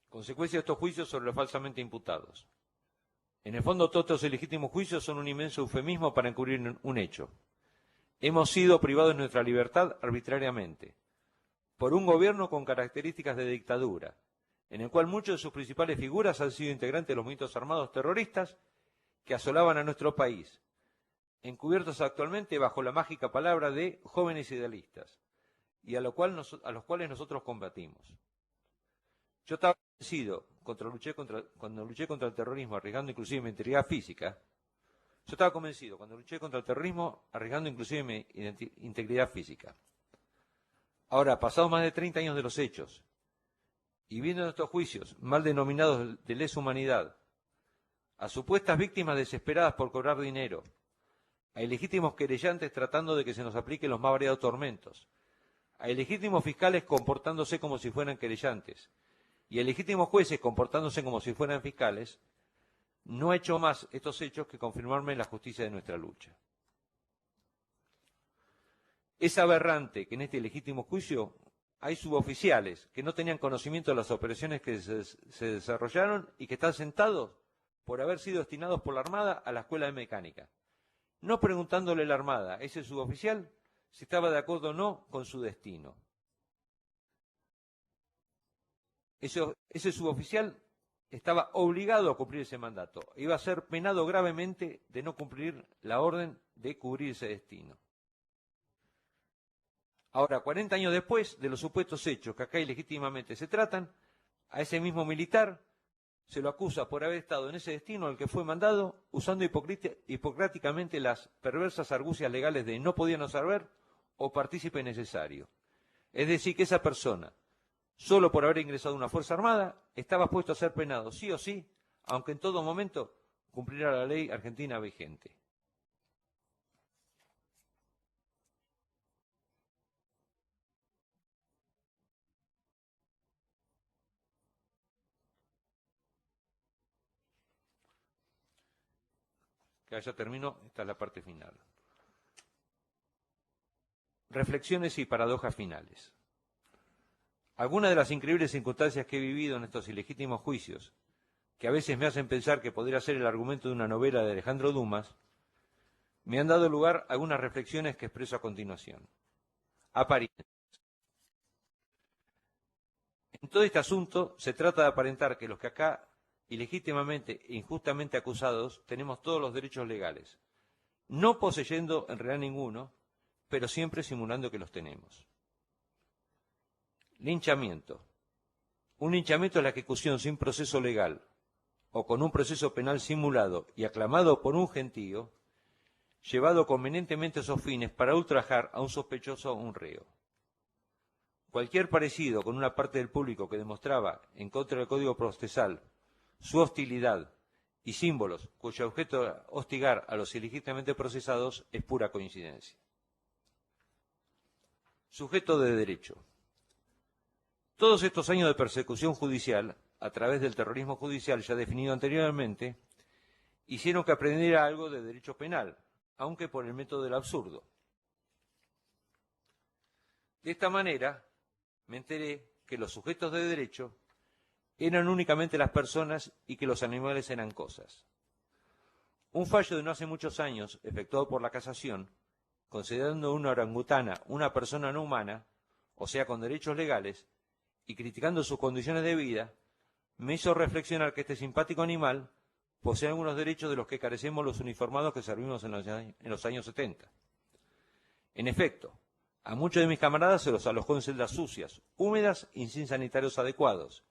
Consecuencia de estos juicios sobre los falsamente imputados. En el fondo, todos estos ilegítimos juicios son un inmenso eufemismo para encubrir un hecho. Hemos sido privados de nuestra libertad arbitrariamente, por un gobierno con características de dictadura, en el cual muchas de sus principales figuras han sido integrantes de los movimientos armados terroristas que asolaban a nuestro país, encubiertos actualmente bajo la mágica palabra de jóvenes idealistas, y a los cuales nosotros combatimos. Yo estaba convencido, cuando luché contra el terrorismo, arriesgando inclusive mi integridad física, mi integridad física. Ahora, pasados más de 30 años de los hechos, y viendo estos juicios mal denominados de lesa humanidad, a supuestas víctimas desesperadas por cobrar dinero, a ilegítimos querellantes tratando de que se nos apliquen los más variados tormentos, a ilegítimos fiscales comportándose como si fueran querellantes, y a ilegítimos jueces comportándose como si fueran fiscales, no ha hecho más estos hechos que confirmarme la justicia de nuestra lucha. Es aberrante que en este ilegítimo juicio hay suboficiales que no tenían conocimiento de las operaciones que se desarrollaron y que están sentados por haber sido destinados por la Armada a la Escuela de Mecánica, no preguntándole a la Armada, ese suboficial, si estaba de acuerdo o no con su destino. Ese suboficial estaba obligado a cumplir ese mandato. Iba a ser penado gravemente de no cumplir la orden de cubrir ese destino. Ahora, 40 años después de los supuestos hechos que acá ilegítimamente se tratan, a ese mismo militar se lo acusa por haber estado en ese destino al que fue mandado, usando hipocráticamente las perversas argucias legales de no podía no saber o partícipe necesario. Es decir, que esa persona, solo por haber ingresado a una fuerza armada, estaba puesto a ser penado sí o sí, aunque en todo momento cumpliera la ley argentina vigente. Que ya termino, esta es la parte final. Reflexiones y paradojas finales. Algunas de las increíbles circunstancias que he vivido en estos ilegítimos juicios, que a veces me hacen pensar que podría ser el argumento de una novela de Alejandro Dumas, me han dado lugar a algunas reflexiones que expreso a continuación. Apariencias. En todo este asunto se trata de aparentar que los que acá, ilegítimamente e injustamente acusados, tenemos todos los derechos legales, no poseyendo en realidad ninguno, pero siempre simulando que los tenemos. Linchamiento. Un linchamiento es la ejecución sin proceso legal o con un proceso penal simulado y aclamado por un gentío, llevado convenientemente a esos fines para ultrajar a un sospechoso o un reo. Cualquier parecido con una parte del público que demostraba, en contra del Código Procesal, su hostilidad y símbolos cuyo objeto era hostigar a los ilegítimamente procesados es pura coincidencia. Sujeto de derecho. Todos estos años de persecución judicial, a través del terrorismo judicial ya definido anteriormente, hicieron que aprendiera algo de derecho penal, aunque por el método del absurdo. De esta manera, me enteré que los sujetos de derecho eran únicamente las personas y que los animales eran cosas. Un fallo de no hace muchos años, efectuado por la Casación, considerando una orangutana una persona no humana, o sea, con derechos legales, y criticando sus condiciones de vida, me hizo reflexionar que este simpático animal posee algunos derechos de los que carecemos los uniformados que servimos en los años 70. En efecto, a muchos de mis camaradas se los alojó en celdas sucias, húmedas y sin sanitarios adecuados,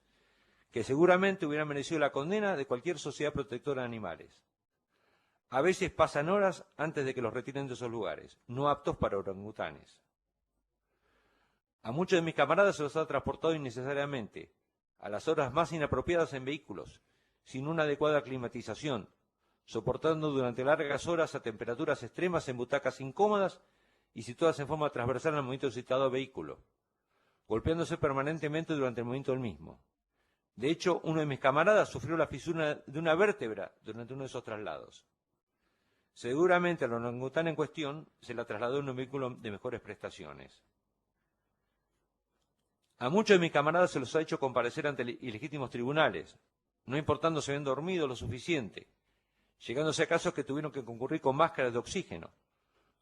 que seguramente hubieran merecido la condena de cualquier sociedad protectora de animales. A veces pasan horas antes de que los retiren de esos lugares, no aptos para orangutanes. A muchos de mis camaradas se los ha transportado innecesariamente, a las horas más inapropiadas en vehículos, sin una adecuada climatización, soportando durante largas horas a temperaturas extremas en butacas incómodas y situadas en forma transversal al movimiento del citado vehículo, golpeándose permanentemente durante el movimiento del mismo. De hecho, uno de mis camaradas sufrió la fisura de una vértebra durante uno de esos traslados. Seguramente al orangután en cuestión se la trasladó en un vehículo de mejores prestaciones. A muchos de mis camaradas se los ha hecho comparecer ante ilegítimos tribunales, no importando si habían dormido lo suficiente, llegándose a casos que tuvieron que concurrir con máscaras de oxígeno,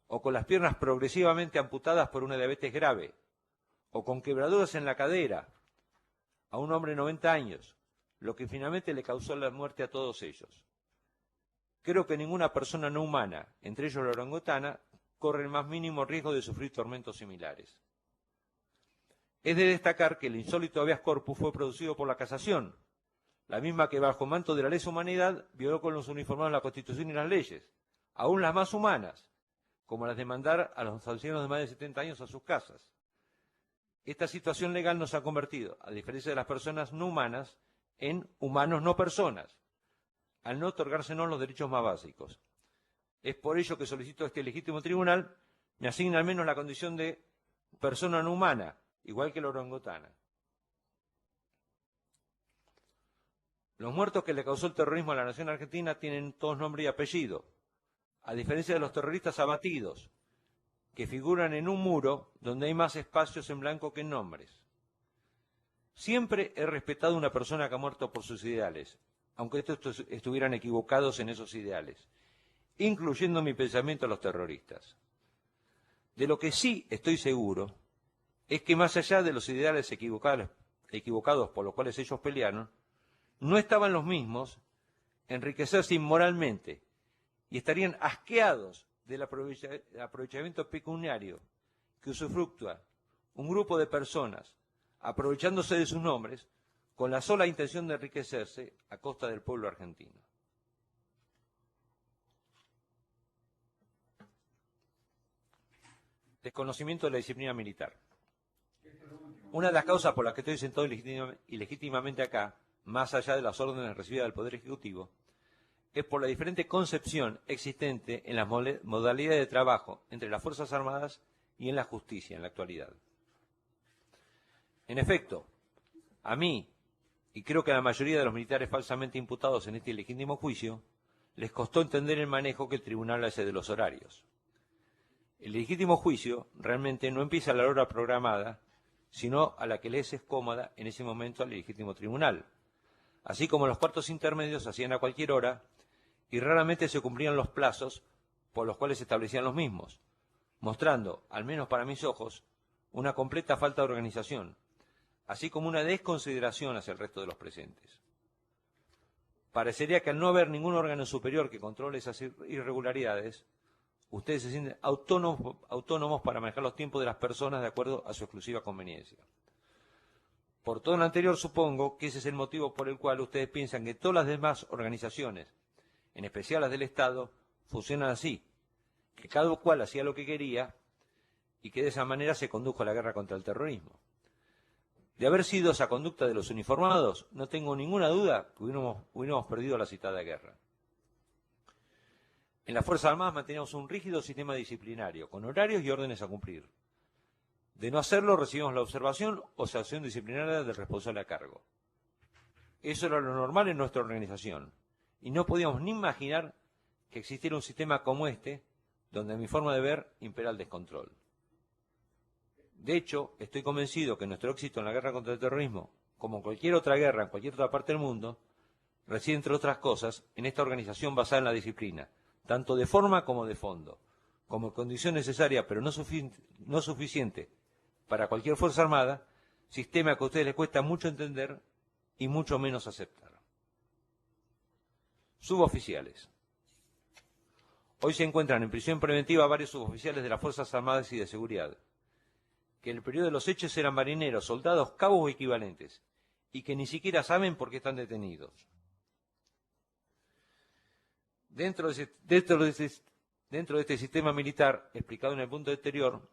o con las piernas progresivamente amputadas por una diabetes grave, o con quebraduras en la cadera, a un hombre de 90 años, lo que finalmente le causó la muerte a todos ellos. Creo que ninguna persona no humana, entre ellos la orangutana, corre el más mínimo riesgo de sufrir tormentos similares. Es de destacar que el insólito habeas corpus fue producido por la Casación, la misma que bajo manto de la lesa humanidad violó con los uniformados la Constitución y las leyes, aún las más humanas, como las de mandar a los ancianos de más de 70 años a sus casas. Esta situación legal nos ha convertido, a diferencia de las personas no humanas, en humanos no personas, al no otorgársenos los derechos más básicos. Es por ello que solicito a este legítimo tribunal me asigne al menos la condición de persona no humana, igual que la orangutana. Los muertos que le causó el terrorismo a la nación argentina tienen todos nombre y apellido, a diferencia de los terroristas abatidos, que figuran en un muro donde hay más espacios en blanco que en nombres. Siempre he respetado a una persona que ha muerto por sus ideales, aunque estos estuvieran equivocados en esos ideales, incluyendo mi pensamiento a los terroristas. De lo que sí estoy seguro es que más allá de los ideales equivocados por los cuales ellos pelearon, no estaban los mismos enriquecerse inmoralmente y estarían asqueados del aprovechamiento pecuniario que usufructúa un grupo de personas aprovechándose de sus nombres con la sola intención de enriquecerse a costa del pueblo argentino. Desconocimiento de la disciplina militar. Una de las causas por las que estoy sentado ilegítimamente acá, más allá de las órdenes recibidas del Poder Ejecutivo, es por la diferente concepción existente en las modalidades de trabajo entre las Fuerzas Armadas y en la justicia en la actualidad. En efecto, a mí, y creo que a la mayoría de los militares falsamente imputados en este ilegítimo juicio, les costó entender el manejo que el tribunal hace de los horarios. El legítimo juicio realmente no empieza a la hora programada, sino a la que les es cómoda en ese momento al legítimo tribunal, así como los cuartos intermedios se hacían a cualquier hora y raramente se cumplían los plazos por los cuales se establecían los mismos, mostrando, al menos para mis ojos, una completa falta de organización, así como una desconsideración hacia el resto de los presentes. Parecería que al no haber ningún órgano superior que controle esas irregularidades, ustedes se sienten autónomos para manejar los tiempos de las personas de acuerdo a su exclusiva conveniencia. Por todo lo anterior, supongo que ese es el motivo por el cual ustedes piensan que todas las demás organizaciones, en especial las del Estado, funcionan así, que cada cual hacía lo que quería y que de esa manera se condujo a la guerra contra el terrorismo. De haber sido esa conducta de los uniformados, no tengo ninguna duda que hubiéramos perdido la citada guerra. En las Fuerzas Armadas manteníamos un rígido sistema disciplinario, con horarios y órdenes a cumplir. De no hacerlo, recibimos la observación o sanción disciplinaria del responsable a cargo. Eso era lo normal en nuestra organización, y no podíamos ni imaginar que existiera un sistema como este, donde a mi forma de ver impera el descontrol. De hecho, estoy convencido que nuestro éxito en la guerra contra el terrorismo, como en cualquier otra guerra en cualquier otra parte del mundo, reside, entre otras cosas, en esta organización basada en la disciplina, tanto de forma como de fondo, como condición necesaria pero no suficiente para cualquier fuerza armada, sistema que a ustedes les cuesta mucho entender y mucho menos aceptar. Suboficiales. Hoy se encuentran en prisión preventiva varios suboficiales de las Fuerzas Armadas y de Seguridad, que en el periodo de los hechos eran marineros, soldados, cabos o equivalentes, y que ni siquiera saben por qué están detenidos. Dentro de este sistema militar, explicado en el punto anterior,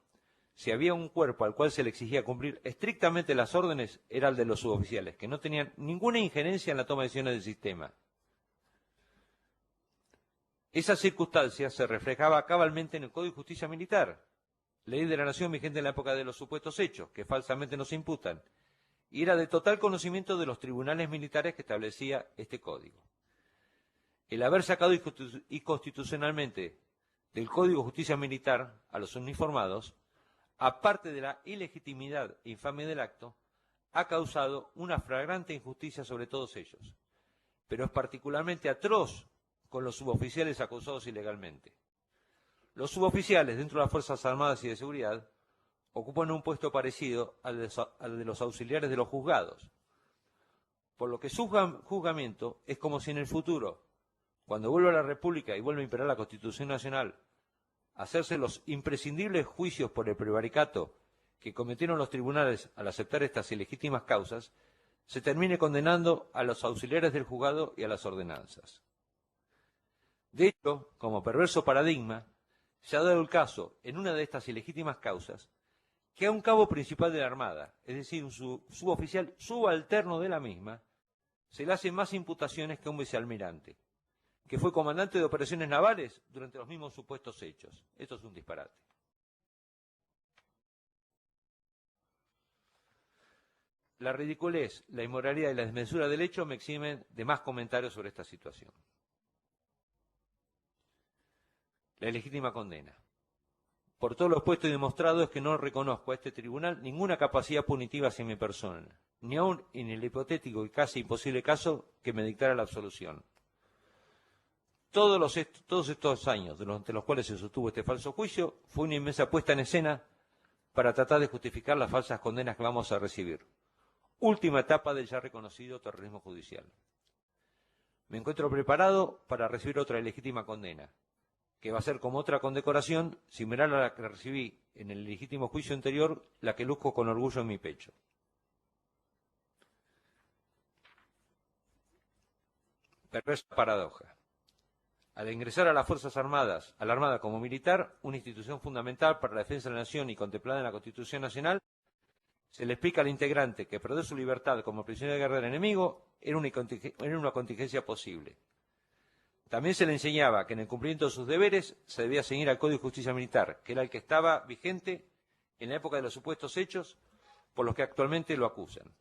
si había un cuerpo al cual se le exigía cumplir estrictamente las órdenes, era el de los suboficiales, que no tenían ninguna injerencia en la toma de decisiones del sistema. Esa circunstancia se reflejaba cabalmente en el Código de Justicia Militar, ley de la Nación vigente en la época de los supuestos hechos, que falsamente nos imputan, y era de total conocimiento de los tribunales militares que establecía este código. El haber sacado inconstitucionalmente del Código de Justicia Militar a los uniformados, aparte de la ilegitimidad e infamia del acto, ha causado una flagrante injusticia sobre todos ellos, pero es particularmente atroz con los suboficiales acusados ilegalmente. Los suboficiales dentro de las Fuerzas Armadas y de Seguridad ocupan un puesto parecido al de los auxiliares de los juzgados, por lo que su juzgamiento es como si en el futuro, cuando vuelva a la República y vuelva a imperar la Constitución Nacional, hacerse los imprescindibles juicios por el prevaricato que cometieron los tribunales al aceptar estas ilegítimas causas, se termine condenando a los auxiliares del juzgado y a las ordenanzas. De hecho, como perverso paradigma, se ha dado el caso, en una de estas ilegítimas causas, que a un cabo principal de la Armada, es decir, un suboficial subalterno de la misma, se le hacen más imputaciones que a un vicealmirante, que fue comandante de operaciones navales durante los mismos supuestos hechos. Esto es un disparate. La ridiculez, la inmoralidad y la desmesura del hecho me eximen de más comentarios sobre esta situación. La ilegítima condena. Por todo lo expuesto y demostrado es que no reconozco a este tribunal ninguna capacidad punitiva hacia mi persona, ni aun en el hipotético y casi imposible caso que me dictara la absolución. Todos estos años durante los cuales se sostuvo este falso juicio fue una inmensa puesta en escena para tratar de justificar las falsas condenas que vamos a recibir. Última etapa del ya reconocido terrorismo judicial. Me encuentro preparado para recibir otra ilegítima condena, que va a ser como otra condecoración similar a la que recibí en el ilegítimo juicio anterior, la que luzco con orgullo en mi pecho. Perversa paradoja. Al ingresar a las Fuerzas Armadas, a la Armada como militar, una institución fundamental para la defensa de la nación y contemplada en la Constitución Nacional, se le explica al integrante que perder su libertad como prisionero de guerra del enemigo era una contingencia posible. También se le enseñaba que en el cumplimiento de sus deberes se debía seguir al Código de Justicia Militar, que era el que estaba vigente en la época de los supuestos hechos por los que actualmente lo acusan.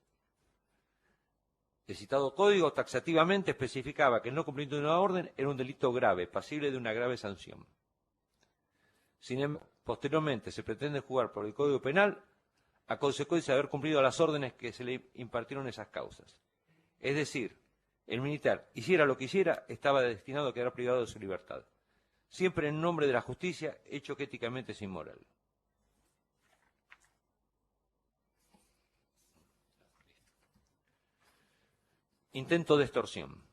El citado código taxativamente especificaba que el no cumplimiento de una orden era un delito grave, pasible de una grave sanción. Sin embargo, posteriormente se pretende jugar por el Código Penal a consecuencia de haber cumplido las órdenes que se le impartieron esas causas. Es decir, el militar, hiciera lo que hiciera, estaba destinado a quedar privado de su libertad, siempre en nombre de la justicia, hecho que éticamente es inmoral. Intento de extorsión.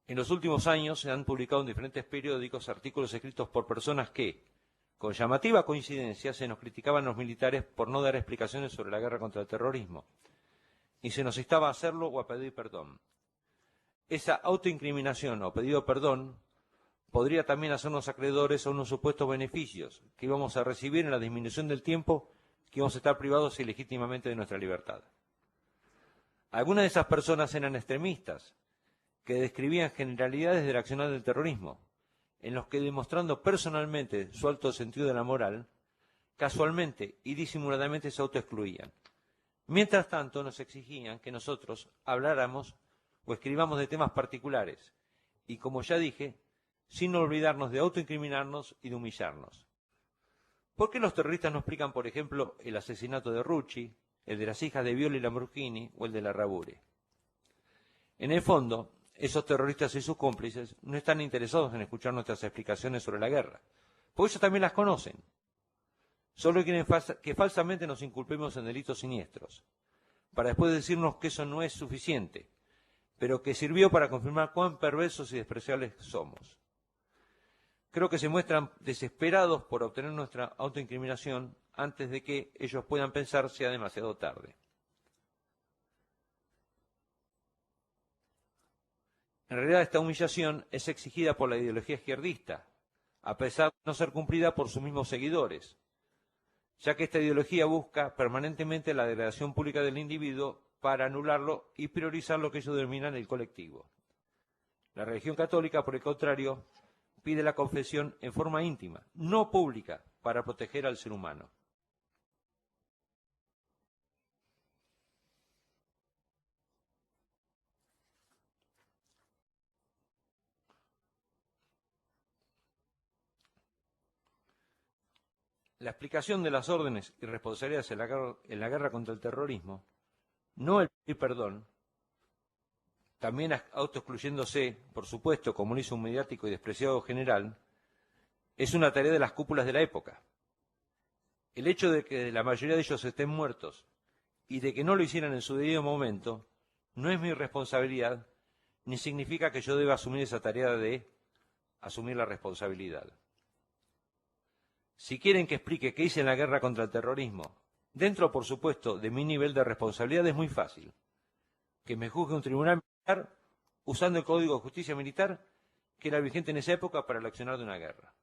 En los últimos años se han publicado en diferentes periódicos artículos escritos por personas que, con llamativa coincidencia, se nos criticaban los militares por no dar explicaciones sobre la guerra contra el terrorismo, y se nos instaba a hacerlo o a pedir perdón. Esa autoincriminación o pedido perdón podría también hacernos acreedores a unos supuestos beneficios que íbamos a recibir en la disminución del tiempo que íbamos a estar privados ilegítimamente de nuestra libertad. Algunas de esas personas eran extremistas, que describían generalidades del accionar del terrorismo, en los que, demostrando personalmente su alto sentido de la moral, casualmente y disimuladamente se autoexcluían. Mientras tanto, nos exigían que nosotros habláramos o escribamos de temas particulares, y como ya dije, sin olvidarnos de autoincriminarnos y de humillarnos. ¿Por qué los terroristas no explican, por ejemplo, el asesinato de Rucci, el de las hijas de Viola y Lamborghini o el de Larrabure? En el fondo, esos terroristas y sus cómplices no están interesados en escuchar nuestras explicaciones sobre la guerra, porque ellos también las conocen. Solo quieren que falsamente nos inculpemos en delitos siniestros, para después decirnos que eso no es suficiente, pero que sirvió para confirmar cuán perversos y despreciables somos. Creo que se muestran desesperados por obtener nuestra autoincriminación antes de que ellos puedan pensar sea demasiado tarde. En realidad, esta humillación es exigida por la ideología izquierdista, a pesar de no ser cumplida por sus mismos seguidores, ya que esta ideología busca permanentemente la degradación pública del individuo para anularlo y priorizar lo que ellos denominan el colectivo. La religión católica, por el contrario, pide la confesión en forma íntima, no pública, para proteger al ser humano. La explicación de las órdenes y responsabilidades en la guerra contra el terrorismo, no el pedir perdón, también autoexcluyéndose, por supuesto, como lo hizo un mediático y despreciado general, es una tarea de las cúpulas de la época. El hecho de que la mayoría de ellos estén muertos y de que no lo hicieran en su debido momento no es mi responsabilidad, ni significa que yo deba asumir esa tarea de asumir la responsabilidad. Si quieren que explique qué hice en la guerra contra el terrorismo, dentro, por supuesto, de mi nivel de responsabilidad, es muy fácil. Que me juzgue un tribunal militar usando el Código de Justicia Militar que era vigente en esa época para el accionar de una guerra.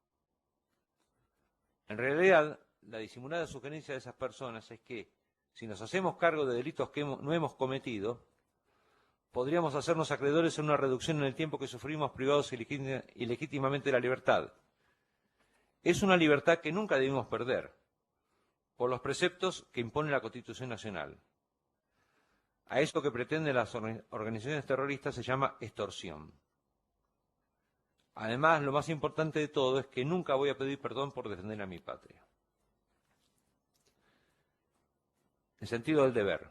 En realidad, la disimulada sugerencia de esas personas es que, si nos hacemos cargo de delitos que no hemos cometido, podríamos hacernos acreedores a una reducción en el tiempo que sufrimos privados ilegítimamente de la libertad. Es una libertad que nunca debimos perder, por los preceptos que impone la Constitución Nacional. A eso que pretenden las organizaciones terroristas se llama extorsión. Además, lo más importante de todo es que nunca voy a pedir perdón por defender a mi patria. En sentido del deber.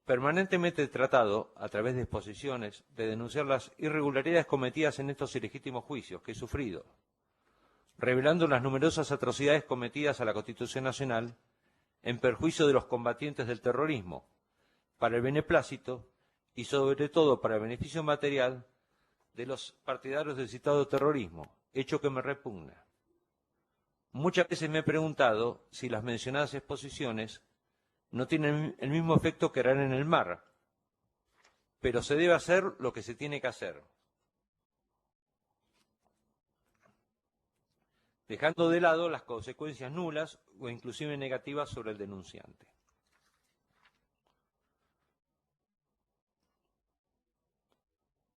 Permanentemente he tratado, a través de exposiciones, de denunciar las irregularidades cometidas en estos ilegítimos juicios que he sufrido, revelando las numerosas atrocidades cometidas a la Constitución Nacional en perjuicio de los combatientes del terrorismo, para el beneplácito y sobre todo para el beneficio material de los partidarios del citado terrorismo, hecho que me repugna. Muchas veces me he preguntado si las mencionadas exposiciones no tienen el mismo efecto que harán en el mar, pero se debe hacer lo que se tiene que hacer, dejando de lado las consecuencias nulas o inclusive negativas sobre el denunciante.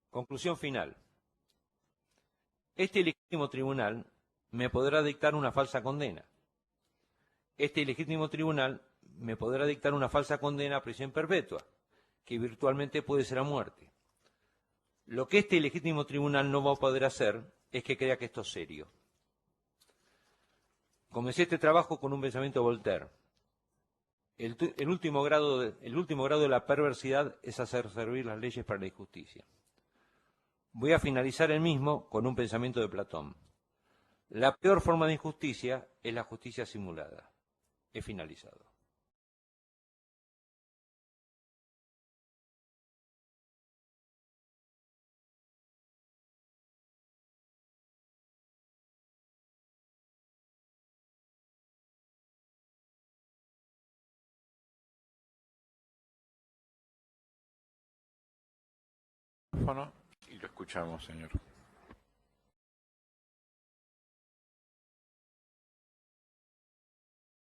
Conclusión final. Este ilegítimo tribunal me podrá dictar una falsa condena. Este ilegítimo tribunal me podrá dictar una falsa condena a prisión perpetua, que virtualmente puede ser a muerte. Lo que este ilegítimo tribunal no va a poder hacer es que crea que esto es serio. Comencé este trabajo con un pensamiento de Voltaire. El último grado de la perversidad es hacer servir las leyes para la injusticia. Voy a finalizar el mismo con un pensamiento de Platón. La peor forma de injusticia es la justicia simulada. He finalizado. Y lo escuchamos, señor.